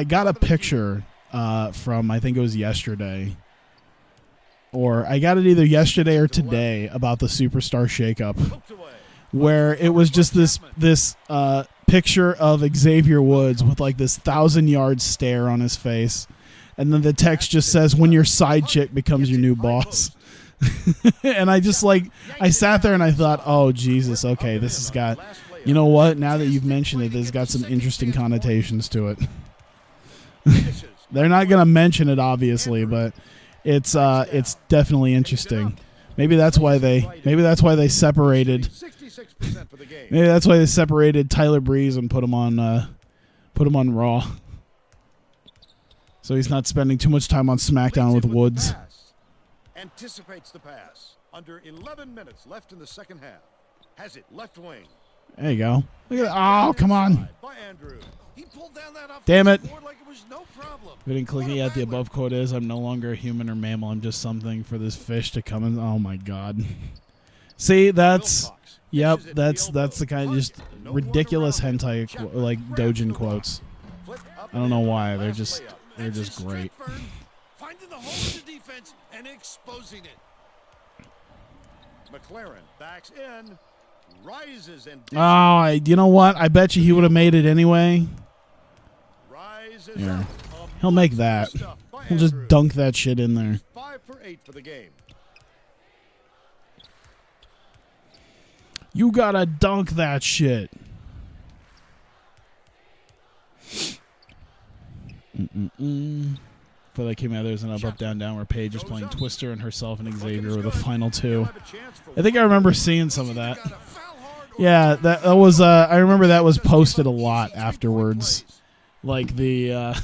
got a picture from, I think it was yesterday. Or I got it either yesterday or today about the Superstar Shakeup, where it was just this picture of Xavier Woods with like this 1,000-yard stare on his face, and then the text just says, "When your side chick becomes your new boss." And I just like, I sat there and I thought, oh Jesus, okay, this has got, you know what? Now that you've mentioned it, this has got some interesting connotations to it. They're not gonna mention it obviously, but it's definitely interesting. Maybe that's why they separated. Maybe that's why they separated Tyler Breeze and put him on Raw. So he's not spending too much time on SmackDown with Woods. Anticipates the pass. Under 11 minutes left in the second half. Has it left wing. There you go. Look at that. Oh, come on. By Andrew. He pulled down that Damn it. like it was no problem. If I didn't click it yet, the above quote is, I'm no longer a human or mammal. I'm just something for this fish to come in. Oh, my God. See, that's, yep, that's the kind of just ridiculous hentai, like, Dojin quotes. I don't know why. They're just great. Finding the hole in the defense and exposing it. McLaren backs in. Rises and oh, you know what? I bet you he would have made it anyway. Here. He'll make that. He'll just dunk that shit in there. 5 for 8 for the game. You gotta dunk that shit. For that came out, there's an up, down, down where Paige is playing Twister and herself and Xavier were the final 2. I think I remember seeing some of that. Yeah, that was. I remember that was posted a lot afterwards, like the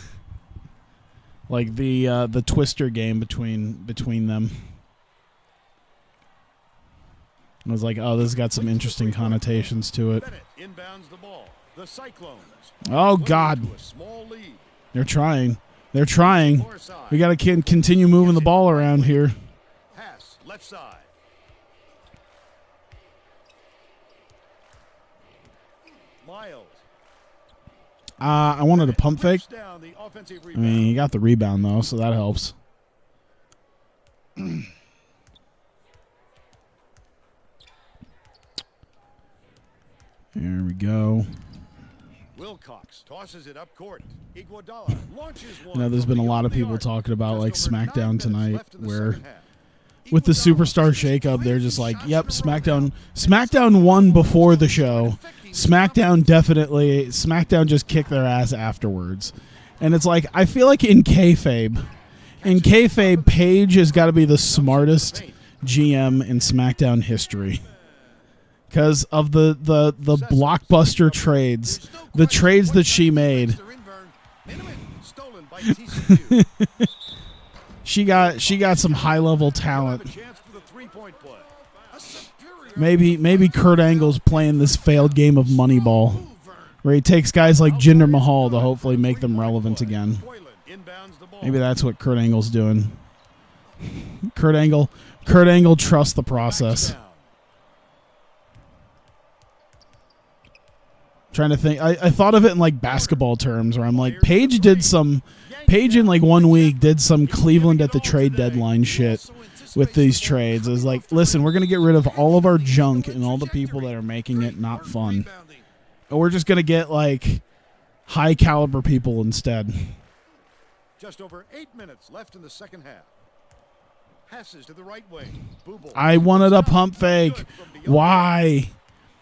Twister game between them. I was like, oh, this has got some interesting connotations to it. Bennett inbounds the ball. The Cyclones. Oh, God. To a small lead. They're trying. They're trying. We got to continue moving the ball around here. Pass left side. Miles. I wanted a pump fake. Whips down the offensive I rebound. mean, he got the rebound, though, so that helps. There we go. Wilcox tosses it up court. Iguodala launches one. You know, there's been a lot of people beyond the arc. talking about, like, Just over 9 SmackDown minutes tonight, left in the where second half. with the Iguodala Superstar shakeup, they're just like, yep, SmackDown won before the show. SmackDown just kicked their ass afterwards. And it's like, I feel like in kayfabe, Paige has got to be the smartest GM in SmackDown history. Because of the blockbuster trades, the trades that she made. Stolen by TCU. She got some high-level talent. Have a chance for the three-point play. A superior Maybe Kurt Angle's playing this failed game of Moneyball, where he takes guys like Jinder Mahal to hopefully make them relevant again. Boylan inbounds the ball. Maybe that's what Kurt Angle's doing. Kurt Angle trusts the process. Down. Trying to think. I thought of it in like basketball terms, where I'm like, Paige in like 1 week did some Cleveland at the trade deadline shit with these trades. It was like, listen, we're going to get rid of all of our junk and all the people that are making it not fun. And we're just going to get like high caliber people instead. Just over 8 minutes left in the second half. Passes to the right wing. Booble. I wanted a pump fake. Why?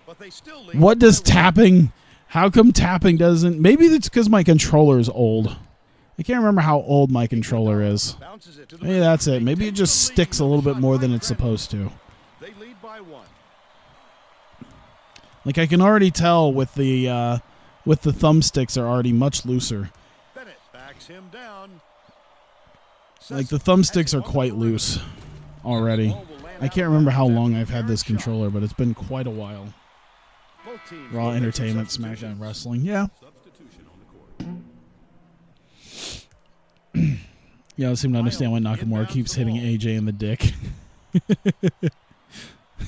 But they still lead What does by one. tapping? How come tapping doesn't? Maybe it's because my controller is old. I can't remember how old my controller is. Bounces it to the Maybe rim. that's it. They Maybe it take just the lead. sticks a little bit Shot more by than it's Bennett. supposed to. They lead by one. Like I can already tell with the thumbsticks are already much looser. Bennett backs him down. Like the thumbsticks are quite loose already. I can't remember how long I've had this controller, but it's been quite a while. Both teams Raw will make Entertainment, substitutions. SmackDown Wrestling. Yeah. Yeah, I seem to understand why Nakamura keeps hitting AJ in the dick.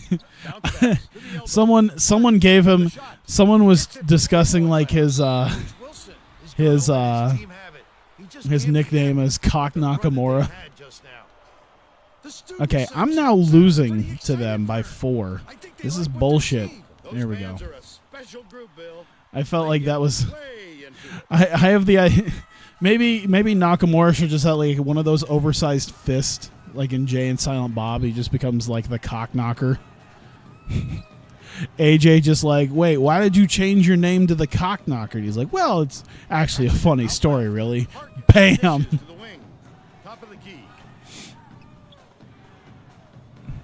Bounce pass to the elbow. Someone gave him. Someone was discussing like his Wilson is gonna his, let his team have it. He just his can't nickname forget is Cock the run that he Nakamura. had just now. The student Okay, I'm section now is losing pretty to excited them by for it. 4. I think they This like is what they're bullshit. seeing. Those There we go. fans are a special group, Bill. I felt They like get that was. way into it. I have the. Maybe Nakamura should just have like one of those oversized fists, like in Jay and Silent Bob. He just becomes like the cock knocker. AJ just like, wait, why did you change your name to the cock knocker? And he's like, well, it's actually a funny story, really. Bam. To the wing. Top of the key.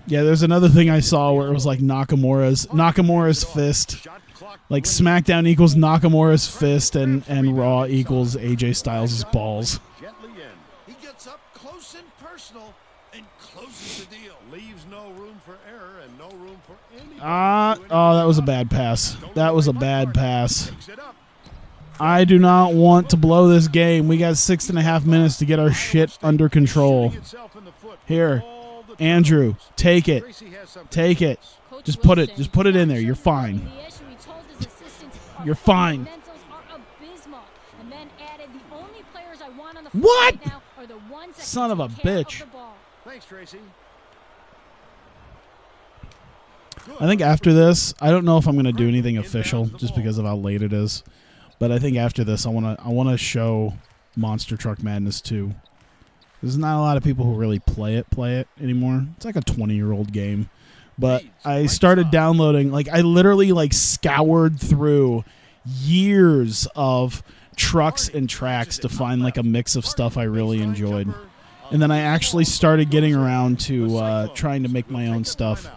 Yeah, there's another thing I saw where it was like Nakamura's fist. Shot clock Like dwindles. SmackDown equals Nakamura's fist and Raw equals AJ Styles' balls. Gently in. He gets up close and personal and closes the deal. Leaves no room for error and no room for any. Oh, that was a bad pass. That was a bad pass. Picks it up. I do not want to blow this game. We got 6.5 minutes to get our shit under control. Shooting itself in the foot with Here, all the Andrew, turnovers. take it. Tracy has something Take for it. us. Coach Just put it- Wilson, just put it in there. the You're fine. the issue he told his assistants, our You're fine. fundamentals are abysmal, and then added, the only players I want on the floor What? right now are the ones that Son can of a take care bitch. of the ball. Thanks, Tracy. I think after this, I don't know if I'm going to do anything official just because of how late it is. But I think after this, I want to show Monster Truck Madness 2. There's not a lot of people who really play it anymore. It's like a 20-year-old game. But I started downloading, like I literally like scoured through years of trucks and tracks to find like a mix of stuff I really enjoyed. And then I actually started getting around to trying to make my own stuff.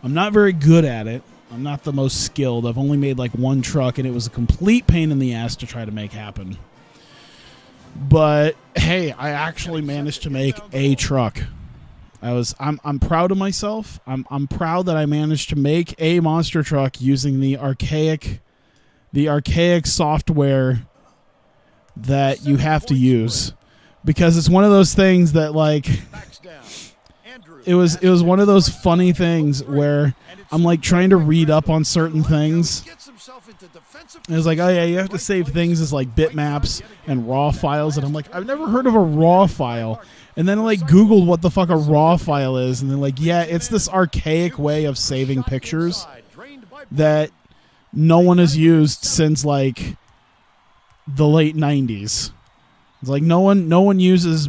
I'm not very good at it. I'm not the most skilled. I've only made like one truck, and it was a complete pain in the ass to try to make happen. But hey, I actually managed to make a truck. I'm proud of myself. I'm proud that I managed to make a monster truck using the archaic software that you have to use, because it's one of those things that, like, it was one of those funny things where I'm like trying to read up on certain things. And it's like, oh yeah, you have to save things as like bitmaps and raw files, and I'm like, I've never heard of a raw file. And then I like Googled what the fuck a raw file is, and they're like, yeah, it's this archaic way of saving pictures that no one has used since like the late 90s. It's like no one uses,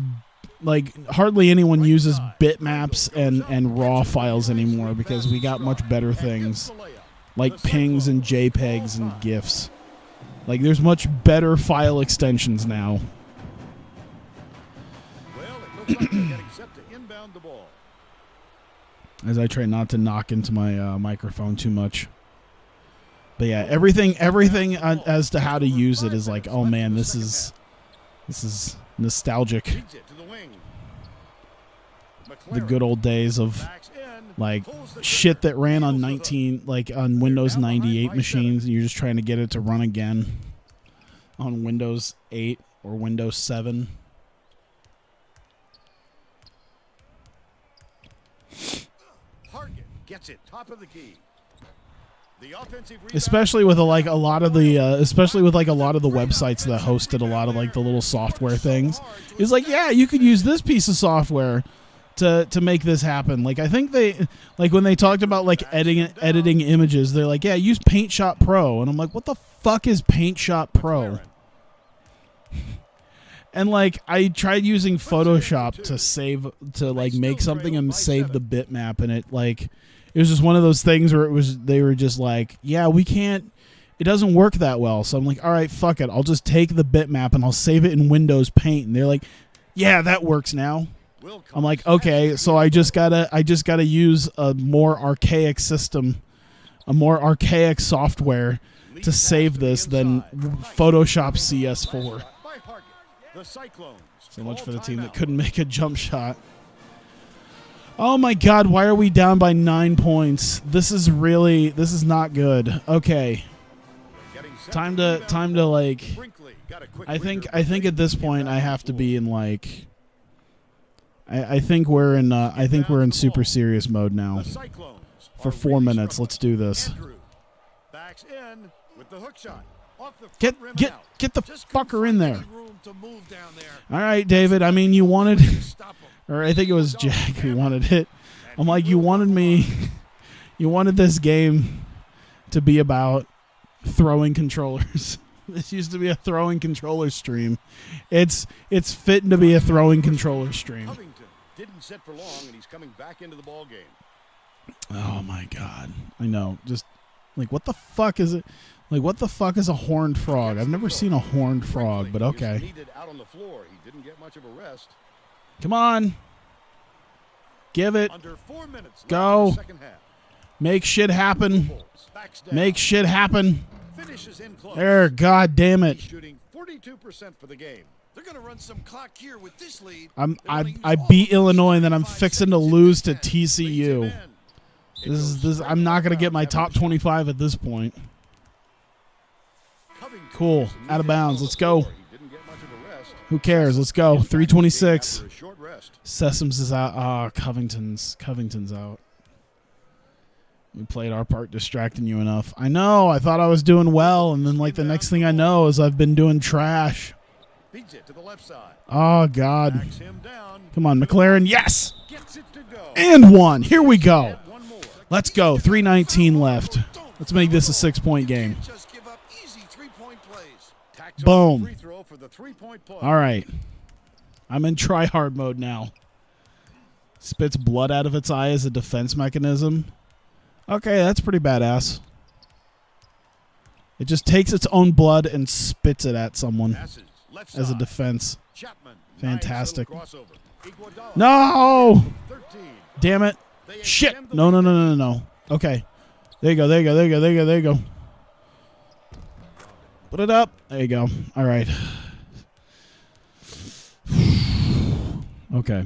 like hardly anyone uses bitmaps and raw files anymore, because we got much better things like pings and JPEGs and GIFs. Like there's much better file extensions now. As I try not to knock into my microphone too much. But yeah, everything as to how to use it is like, oh man, this is nostalgic. The good old days of like shit that ran on on Windows 98 machines, and you're just trying to get it to run again on Windows 8 or Windows 7. Gets it, top of the key. Especially with a lot of the websites that hosted a lot of like the little software things. It's like, yeah, you could use this piece of software to make this happen. Like I think they, like when they talked about like editing images, they're like, yeah, use Paint Shop Pro, and I'm like, what the fuck is Paint Shop Pro? And like I tried using Photoshop to like make something and save the bitmap, and it was just one of those things where they were just like, yeah, it doesn't work that well. So I'm like, all right, fuck it, I'll just take the bitmap and I'll save it in Windows Paint. And they're like, yeah, that works now. I'm like, okay, so I just gotta use a more archaic system, a more archaic software to save this than Photoshop CS4. So much for the team that couldn't make a jump shot. Oh my god, why are we down by 9 points? This is not good. Okay. Time to like I think at this point I have to be in like I think we're in super serious mode now. For 4 minutes, let's do this. Get the fucker in there. All right, David. I mean, you wanted, or I think it was Jack who wanted it. I'm like, you wanted this game to be about throwing controllers. This used to be a throwing controller stream. It's fitting to be a throwing controller stream. Covington didn't sit for long, and he's coming back into the ball game. Oh my god. I know. Just like, what the fuck is it? Like, what the fuck is a horned frog? I've never seen a horned frog, but okay. Out on the floor. He didn't get much of a rest. Come on. Give it. Under 4 minutes go. left in the second half. Make shit happen. Make shit happen. Finishes in close. There, god damn it. He's shooting 42% for the game. They're going to run some clock here with this lead. I beat Illinois, and then I'm fixing to lose to TCU. This I'm not going to get my top 25 at this point. Cool. Out of bounds. Let's go. Who cares? Let's go. 3:26. Sesums is out. Covington's out. We played our part distracting you enough. I know. I thought I was doing well, and then like the next thing I know is I've been doing trash. Oh, God. Come on, McLaren. Yes! And one. Here we go. Let's go. 3:19 left. Let's make this a 6-point game. Boom. All right. I'm in try-hard mode now. Spits blood out of its eye as a defense mechanism. Okay, that's pretty badass. It just takes its own blood and spits it at someone as a defense. Fantastic. No! Damn it. Shit. No. Okay. There you go. Put it up. There you go. All right. Okay.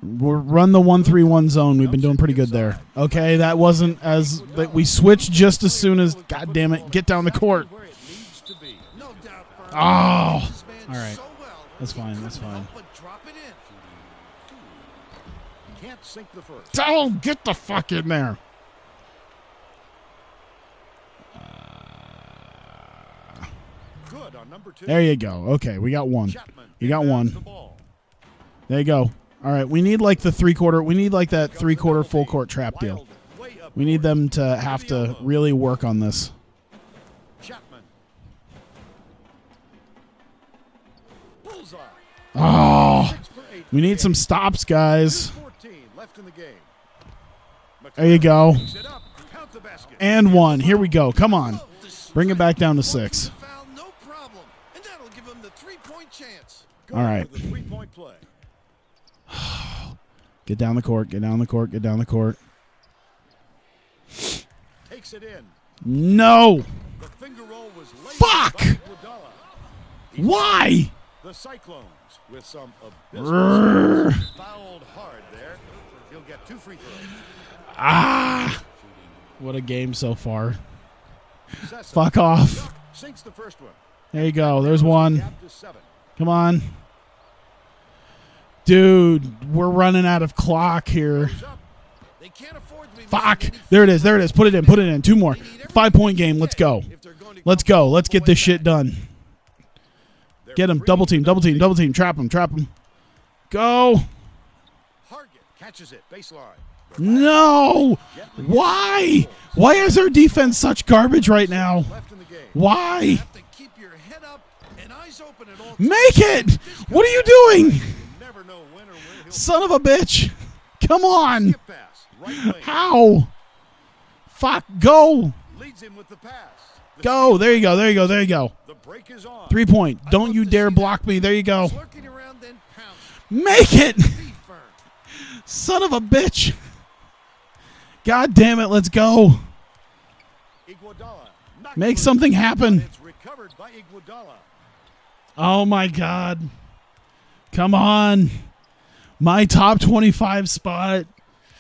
We'll run the 1-3-1 zone. We've been doing pretty good there. Okay, that wasn't as – we switched just as soon as – God damn it, get down the court. Oh, all right. That's fine. That's fine. Can't sink the first. Oh, get the fuck in there. Good on number 2. There you go. Okay, we got one. We got one. There you go. All right, we need like the 3/4. We need like that 3/4 full court trap deal. We need them to have to really work on this. Chapman. Bullseye. Oh, 6 for 8. we need some stops, guys. 14 left in the game. There you go. Picks it up. Count the basket. And one. Here we go. Come on. Bring it back down to 6. Foul, no problem. And that'll give him the 3-point chance. Go All right. for the 3-point play. Get down the court. Get down the court. Get down the court. Takes it in. No. The finger roll was late. Fuck! by Iguodala. Why? The Cyclones with some Rrrr. abysmal fouled hard there. He'll get 2 free throws. Ah. What a game so far. Sessa Fuck off. sinks the first one. There you go. There's one. Gap to 7. Come on. Dude, we're running out of clock here. They can't afford to be Fuck. missing any There it is. There it is. Put it in. Put it in. 2 more. 5-point game. Let's go. if they're going to Let's come go. all Let's the get way this shit back. done. Get him. Double team. Double team. Double team. Trap him. Trap him. Go. Hargett catches it. Baseline. No. Why? Why is our defense such garbage right now? Left in the game. Why? You have to keep your head up and eyes open at all times. Make it. What are you doing? You never know when or where he'll Son of a bitch. Come on. skip pass. Right lane. How? Fuck. Go. Leads him with the pass. The Go. There you go. There you go. There you go. The break is on. 3-point. Don't you dare block me. There you go. Lurking around, then pounce. Make it. Feet firm. Son of a bitch. God damn it. Let's go. Iguodala knocked Make loose. something happen. It's recovered by Iguodala. Oh, my God. Come on. My top 25 spot.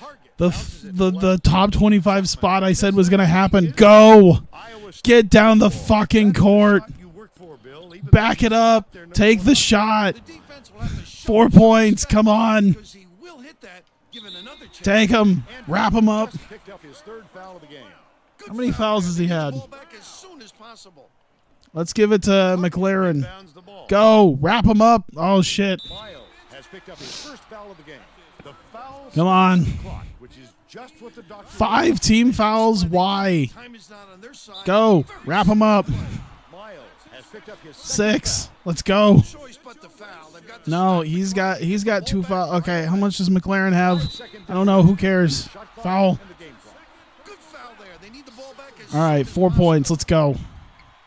Hargett The bounces it the left. top 25 spot I said was going to happen. Go. Iowa State Get down the basketball. fucking That's the court. shot you work for, Bill. Even Back though it he's up. out there, no Take one the else. shot. The defense will have to show 4 some points. respect Come on. because he will hit that given another chance. Take him. Andrews Wrap him up. just picked up his 3rd foul of the game. Good How many foul fouls there. has he Get the had? ball back as soon as possible. Let's give it to McLaren. Inbounds the ball. Go. Wrap him up. Oh, shit. Miles has picked up his 1st foul of the game. The foul Come on. stops the clock, which is just what the doctor 5 team fouls. Why? Time is not on their side. Go. Very Wrap him up. Miles has picked up his 6. Let's go. choice but the foul. They've got to No, stop. he's got 2 fouls. Okay, how much does McLaren have? I don't know. Who cares? Foul. and the game clock. Good foul there. They need the ball back as All right, soon as 4 possible. points. Let's go.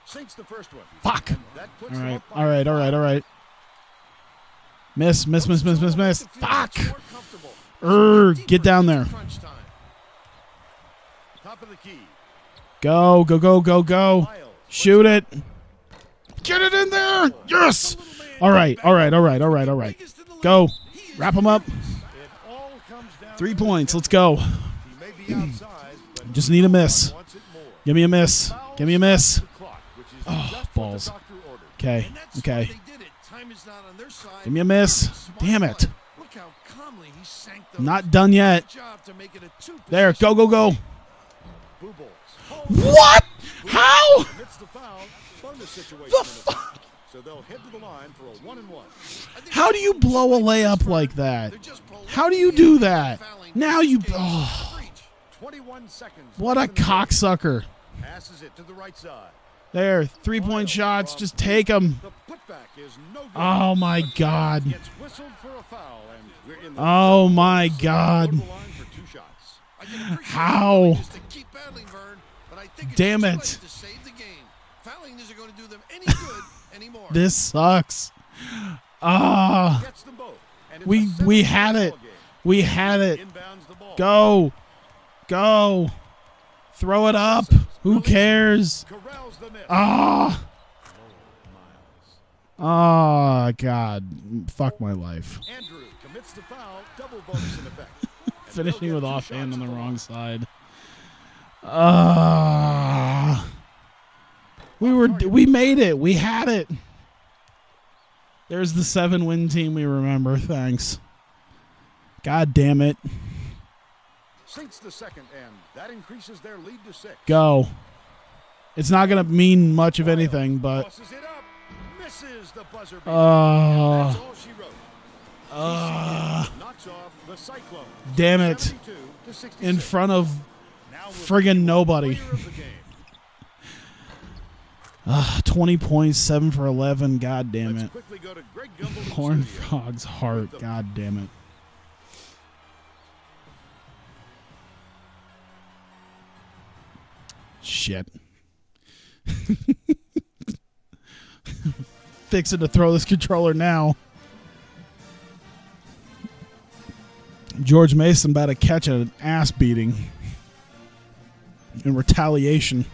Sinks the first one. Fuck. That puts All him right. up by All right. All right. All right. Miss. Miss. Miss. Miss. Miss. Miss. The field Fuck. gets more comfortable. Get down there. Crunch time. top of the key. Go. Go. Go. Go. Go. Miles. Shoot it. Get it in there. Yes. All right. All right. All right. All right. All right. Biggest in the league. Go. He is Wrap him up. It all comes down 3 to points. Let's go. he may be outside, but Just need a miss. wants it more. Give me a miss. Give me a miss. The clock, which is Oh, just balls. what the doctor ordered. Okay. And that's Okay. why they did it. Time is not on their side. Give me a miss. Very smart Damn it. play. Look how calmly he sank those. Not done yet. Good job to make it a 2 There. Go. Go. Go. Blue balls. What? How? Commits the foul. Bonus situation. The in fuck? So they'll head to the line for a 1-and-1. How do you blow a layup like that? How do you do that? Now you. Oh, 21 seconds. what a left in the game. cocksucker. Passes it to the right side. There. 3-point shots. Just take them. The putback is no good. Oh, my God. Gets whistled for a foul, and we're in the Oh, my Go to God. the line for 2 shots. I can appreciate How? the willingness to keep battling, Vern, but I think it's Damn too it. late to save the game. Fouling isn't going to do them any good anymore. This sucks. Ah. Gets them both. And it's We a we 7-point had it. ball game. We had it. Inbounds the ball. Go. Go. Throw it up. Who cares? Corrals the miss. Ah. Oh, God. Fuck my life. Andrew commits the foul, double bonus in effect. Finishing with offhand on the wrong side. We made it. We had it. There's the 7-win team we remember. Thanks. God damn it. Sinks the second end. That increases their lead to 6. Go. It's not going to mean much of anything, but... Tosses it up. Misses the buzzer beater. That's all she wrote. Knocks off the Cyclone. Damn it. 72 to 66. In front of Now we'll friggin' nobody. player of the game. 20 points, 7 for 11. God damn Let's it. quickly go to Greg Gumbel in Horn studio. Frog's heart. God damn it. Shit. Fixing to throw this controller now. George Mason about to catch an ass beating in retaliation.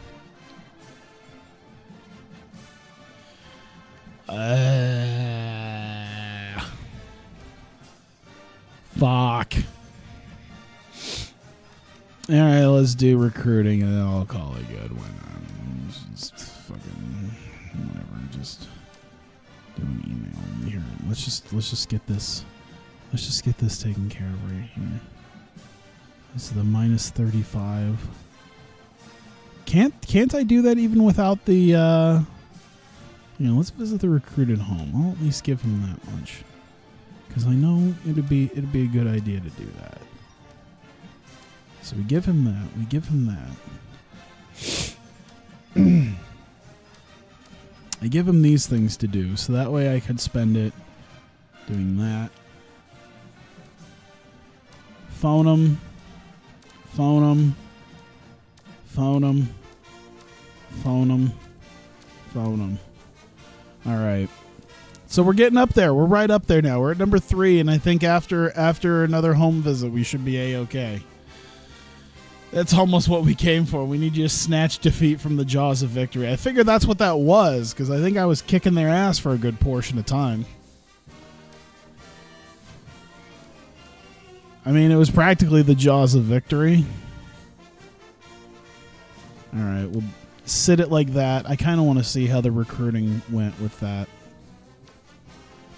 Fuck. All right, let's do recruiting, and then I'll call it good. Why not? Just fucking whatever. Just do an email here. Let's just get this. Let's just get this taken care of right here. This is the minus 35. Can't I do that even without the? Let's visit the recruited home. I'll at least give him that much, because I know it'd be a good idea to do that. So we give him that. We give him that. I give him these things to do, so that way I could spend it doing that. Phone him. Phone him. Phone him. Phone him. Phone him. All right. So we're getting up there. We're right up there now. We're at number 3, and I think after another home visit, we should be A-okay. That's almost what we came for. We need you to snatch defeat from the jaws of victory. I figured that's what that was, because I think I was kicking their ass for a good portion of time. I mean, it was practically the jaws of victory. All right, we'll sit it like that. I kind of want to see how the recruiting went with that.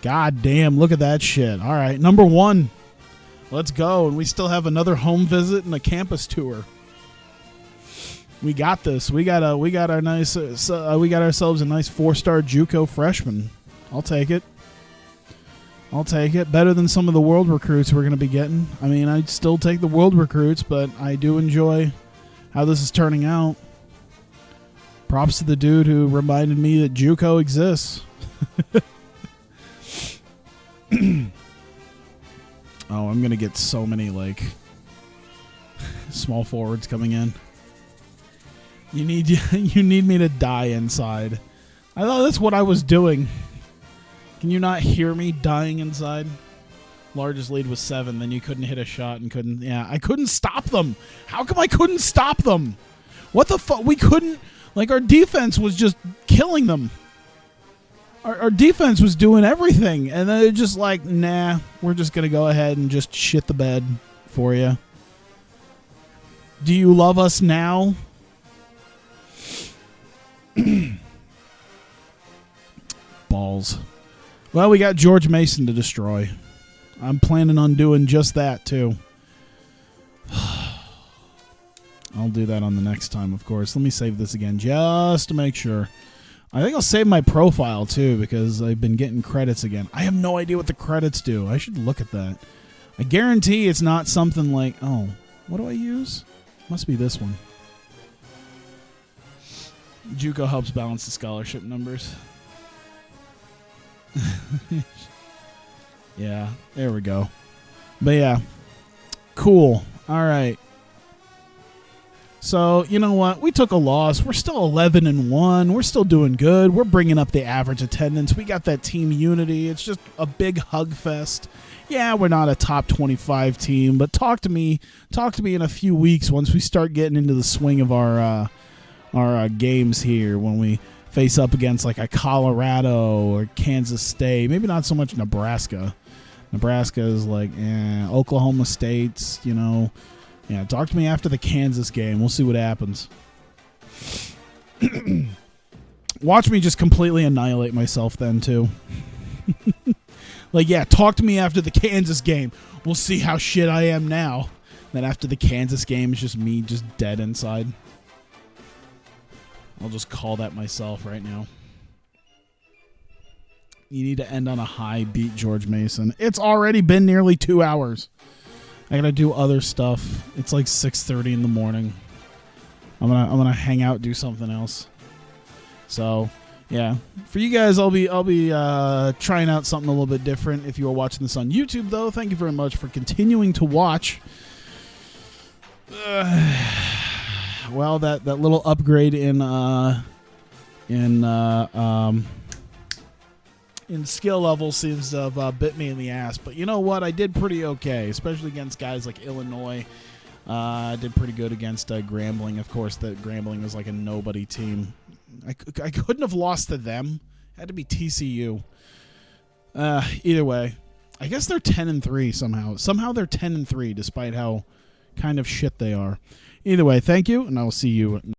God damn, look at that shit. All right, number 1. Let's go. And we still have another home visit and a campus tour. We got this. We got our nice we got ourselves a nice 4-star JUCO freshman. I'll take it. I'll take it. Better than some of the world recruits we're going to be getting. I mean, I'd still take the world recruits, but I do enjoy how this is turning out. Props to the dude who reminded me that JUCO exists. Oh, I'm going to get so many, small forwards coming in. You need me to die inside. I thought that's what I was doing. Can you not hear me dying inside? Largest lead was 7. Then you couldn't hit a shot and couldn't... Yeah, I couldn't stop them. How come I couldn't stop them? What the fuck? We couldn't... our defense was just killing them. Our defense was doing everything. And then they're just nah, we're just going to go ahead and just shit the bed for you. Do you love us now? Balls. Well, we got George Mason to destroy. I'm planning on doing just that, too. I'll do that on the next time, of course. Let me save this again just to make sure. I think I'll save my profile, too, because I've been getting credits again. I have no idea what the credits do. I should look at that. I guarantee it's not something like... Oh, what do I use? Must be this one. JUCO helps balance the scholarship numbers. Yeah, there we go. But yeah, cool. All right. So, you know what? We took a loss. We're still 11-1. We're still doing good. We're bringing up the average attendance. We got that team unity. It's just a big hug fest. Yeah, we're not a top 25 team, but talk to me in a few weeks once we start getting into the swing of our games here, when we face up against a Colorado or Kansas State. Maybe not so much Nebraska, Nebraska is like, Oklahoma State's, yeah, talk to me after the Kansas game. We'll see what happens. Watch me just completely annihilate myself then, too. Like, yeah, talk to me after the Kansas game. We'll see how shit I am now. Then after the Kansas game, it's just me just dead inside. I'll just call that myself right now. You need to end on a high, beat George Mason. It's already been nearly 2 hours. I gotta do other stuff. It's like 6:30 in the morning. I'm gonna hang out, do something else. So, yeah, for you guys, I'll be trying out something a little bit different. If you are watching this on YouTube, though, thank you very much for continuing to watch. Well, that little upgrade in skill level seems to have bit me in the ass. But you know what? I did pretty okay, especially against guys like Illinois. I did pretty good against Grambling. Of course, that Grambling was like a nobody team. I couldn't have lost to them. It had to be TCU. Either way, I guess they're 10-3 somehow. Somehow they're 10-3, despite how kind of shit they are. Either way, thank you, and I will see you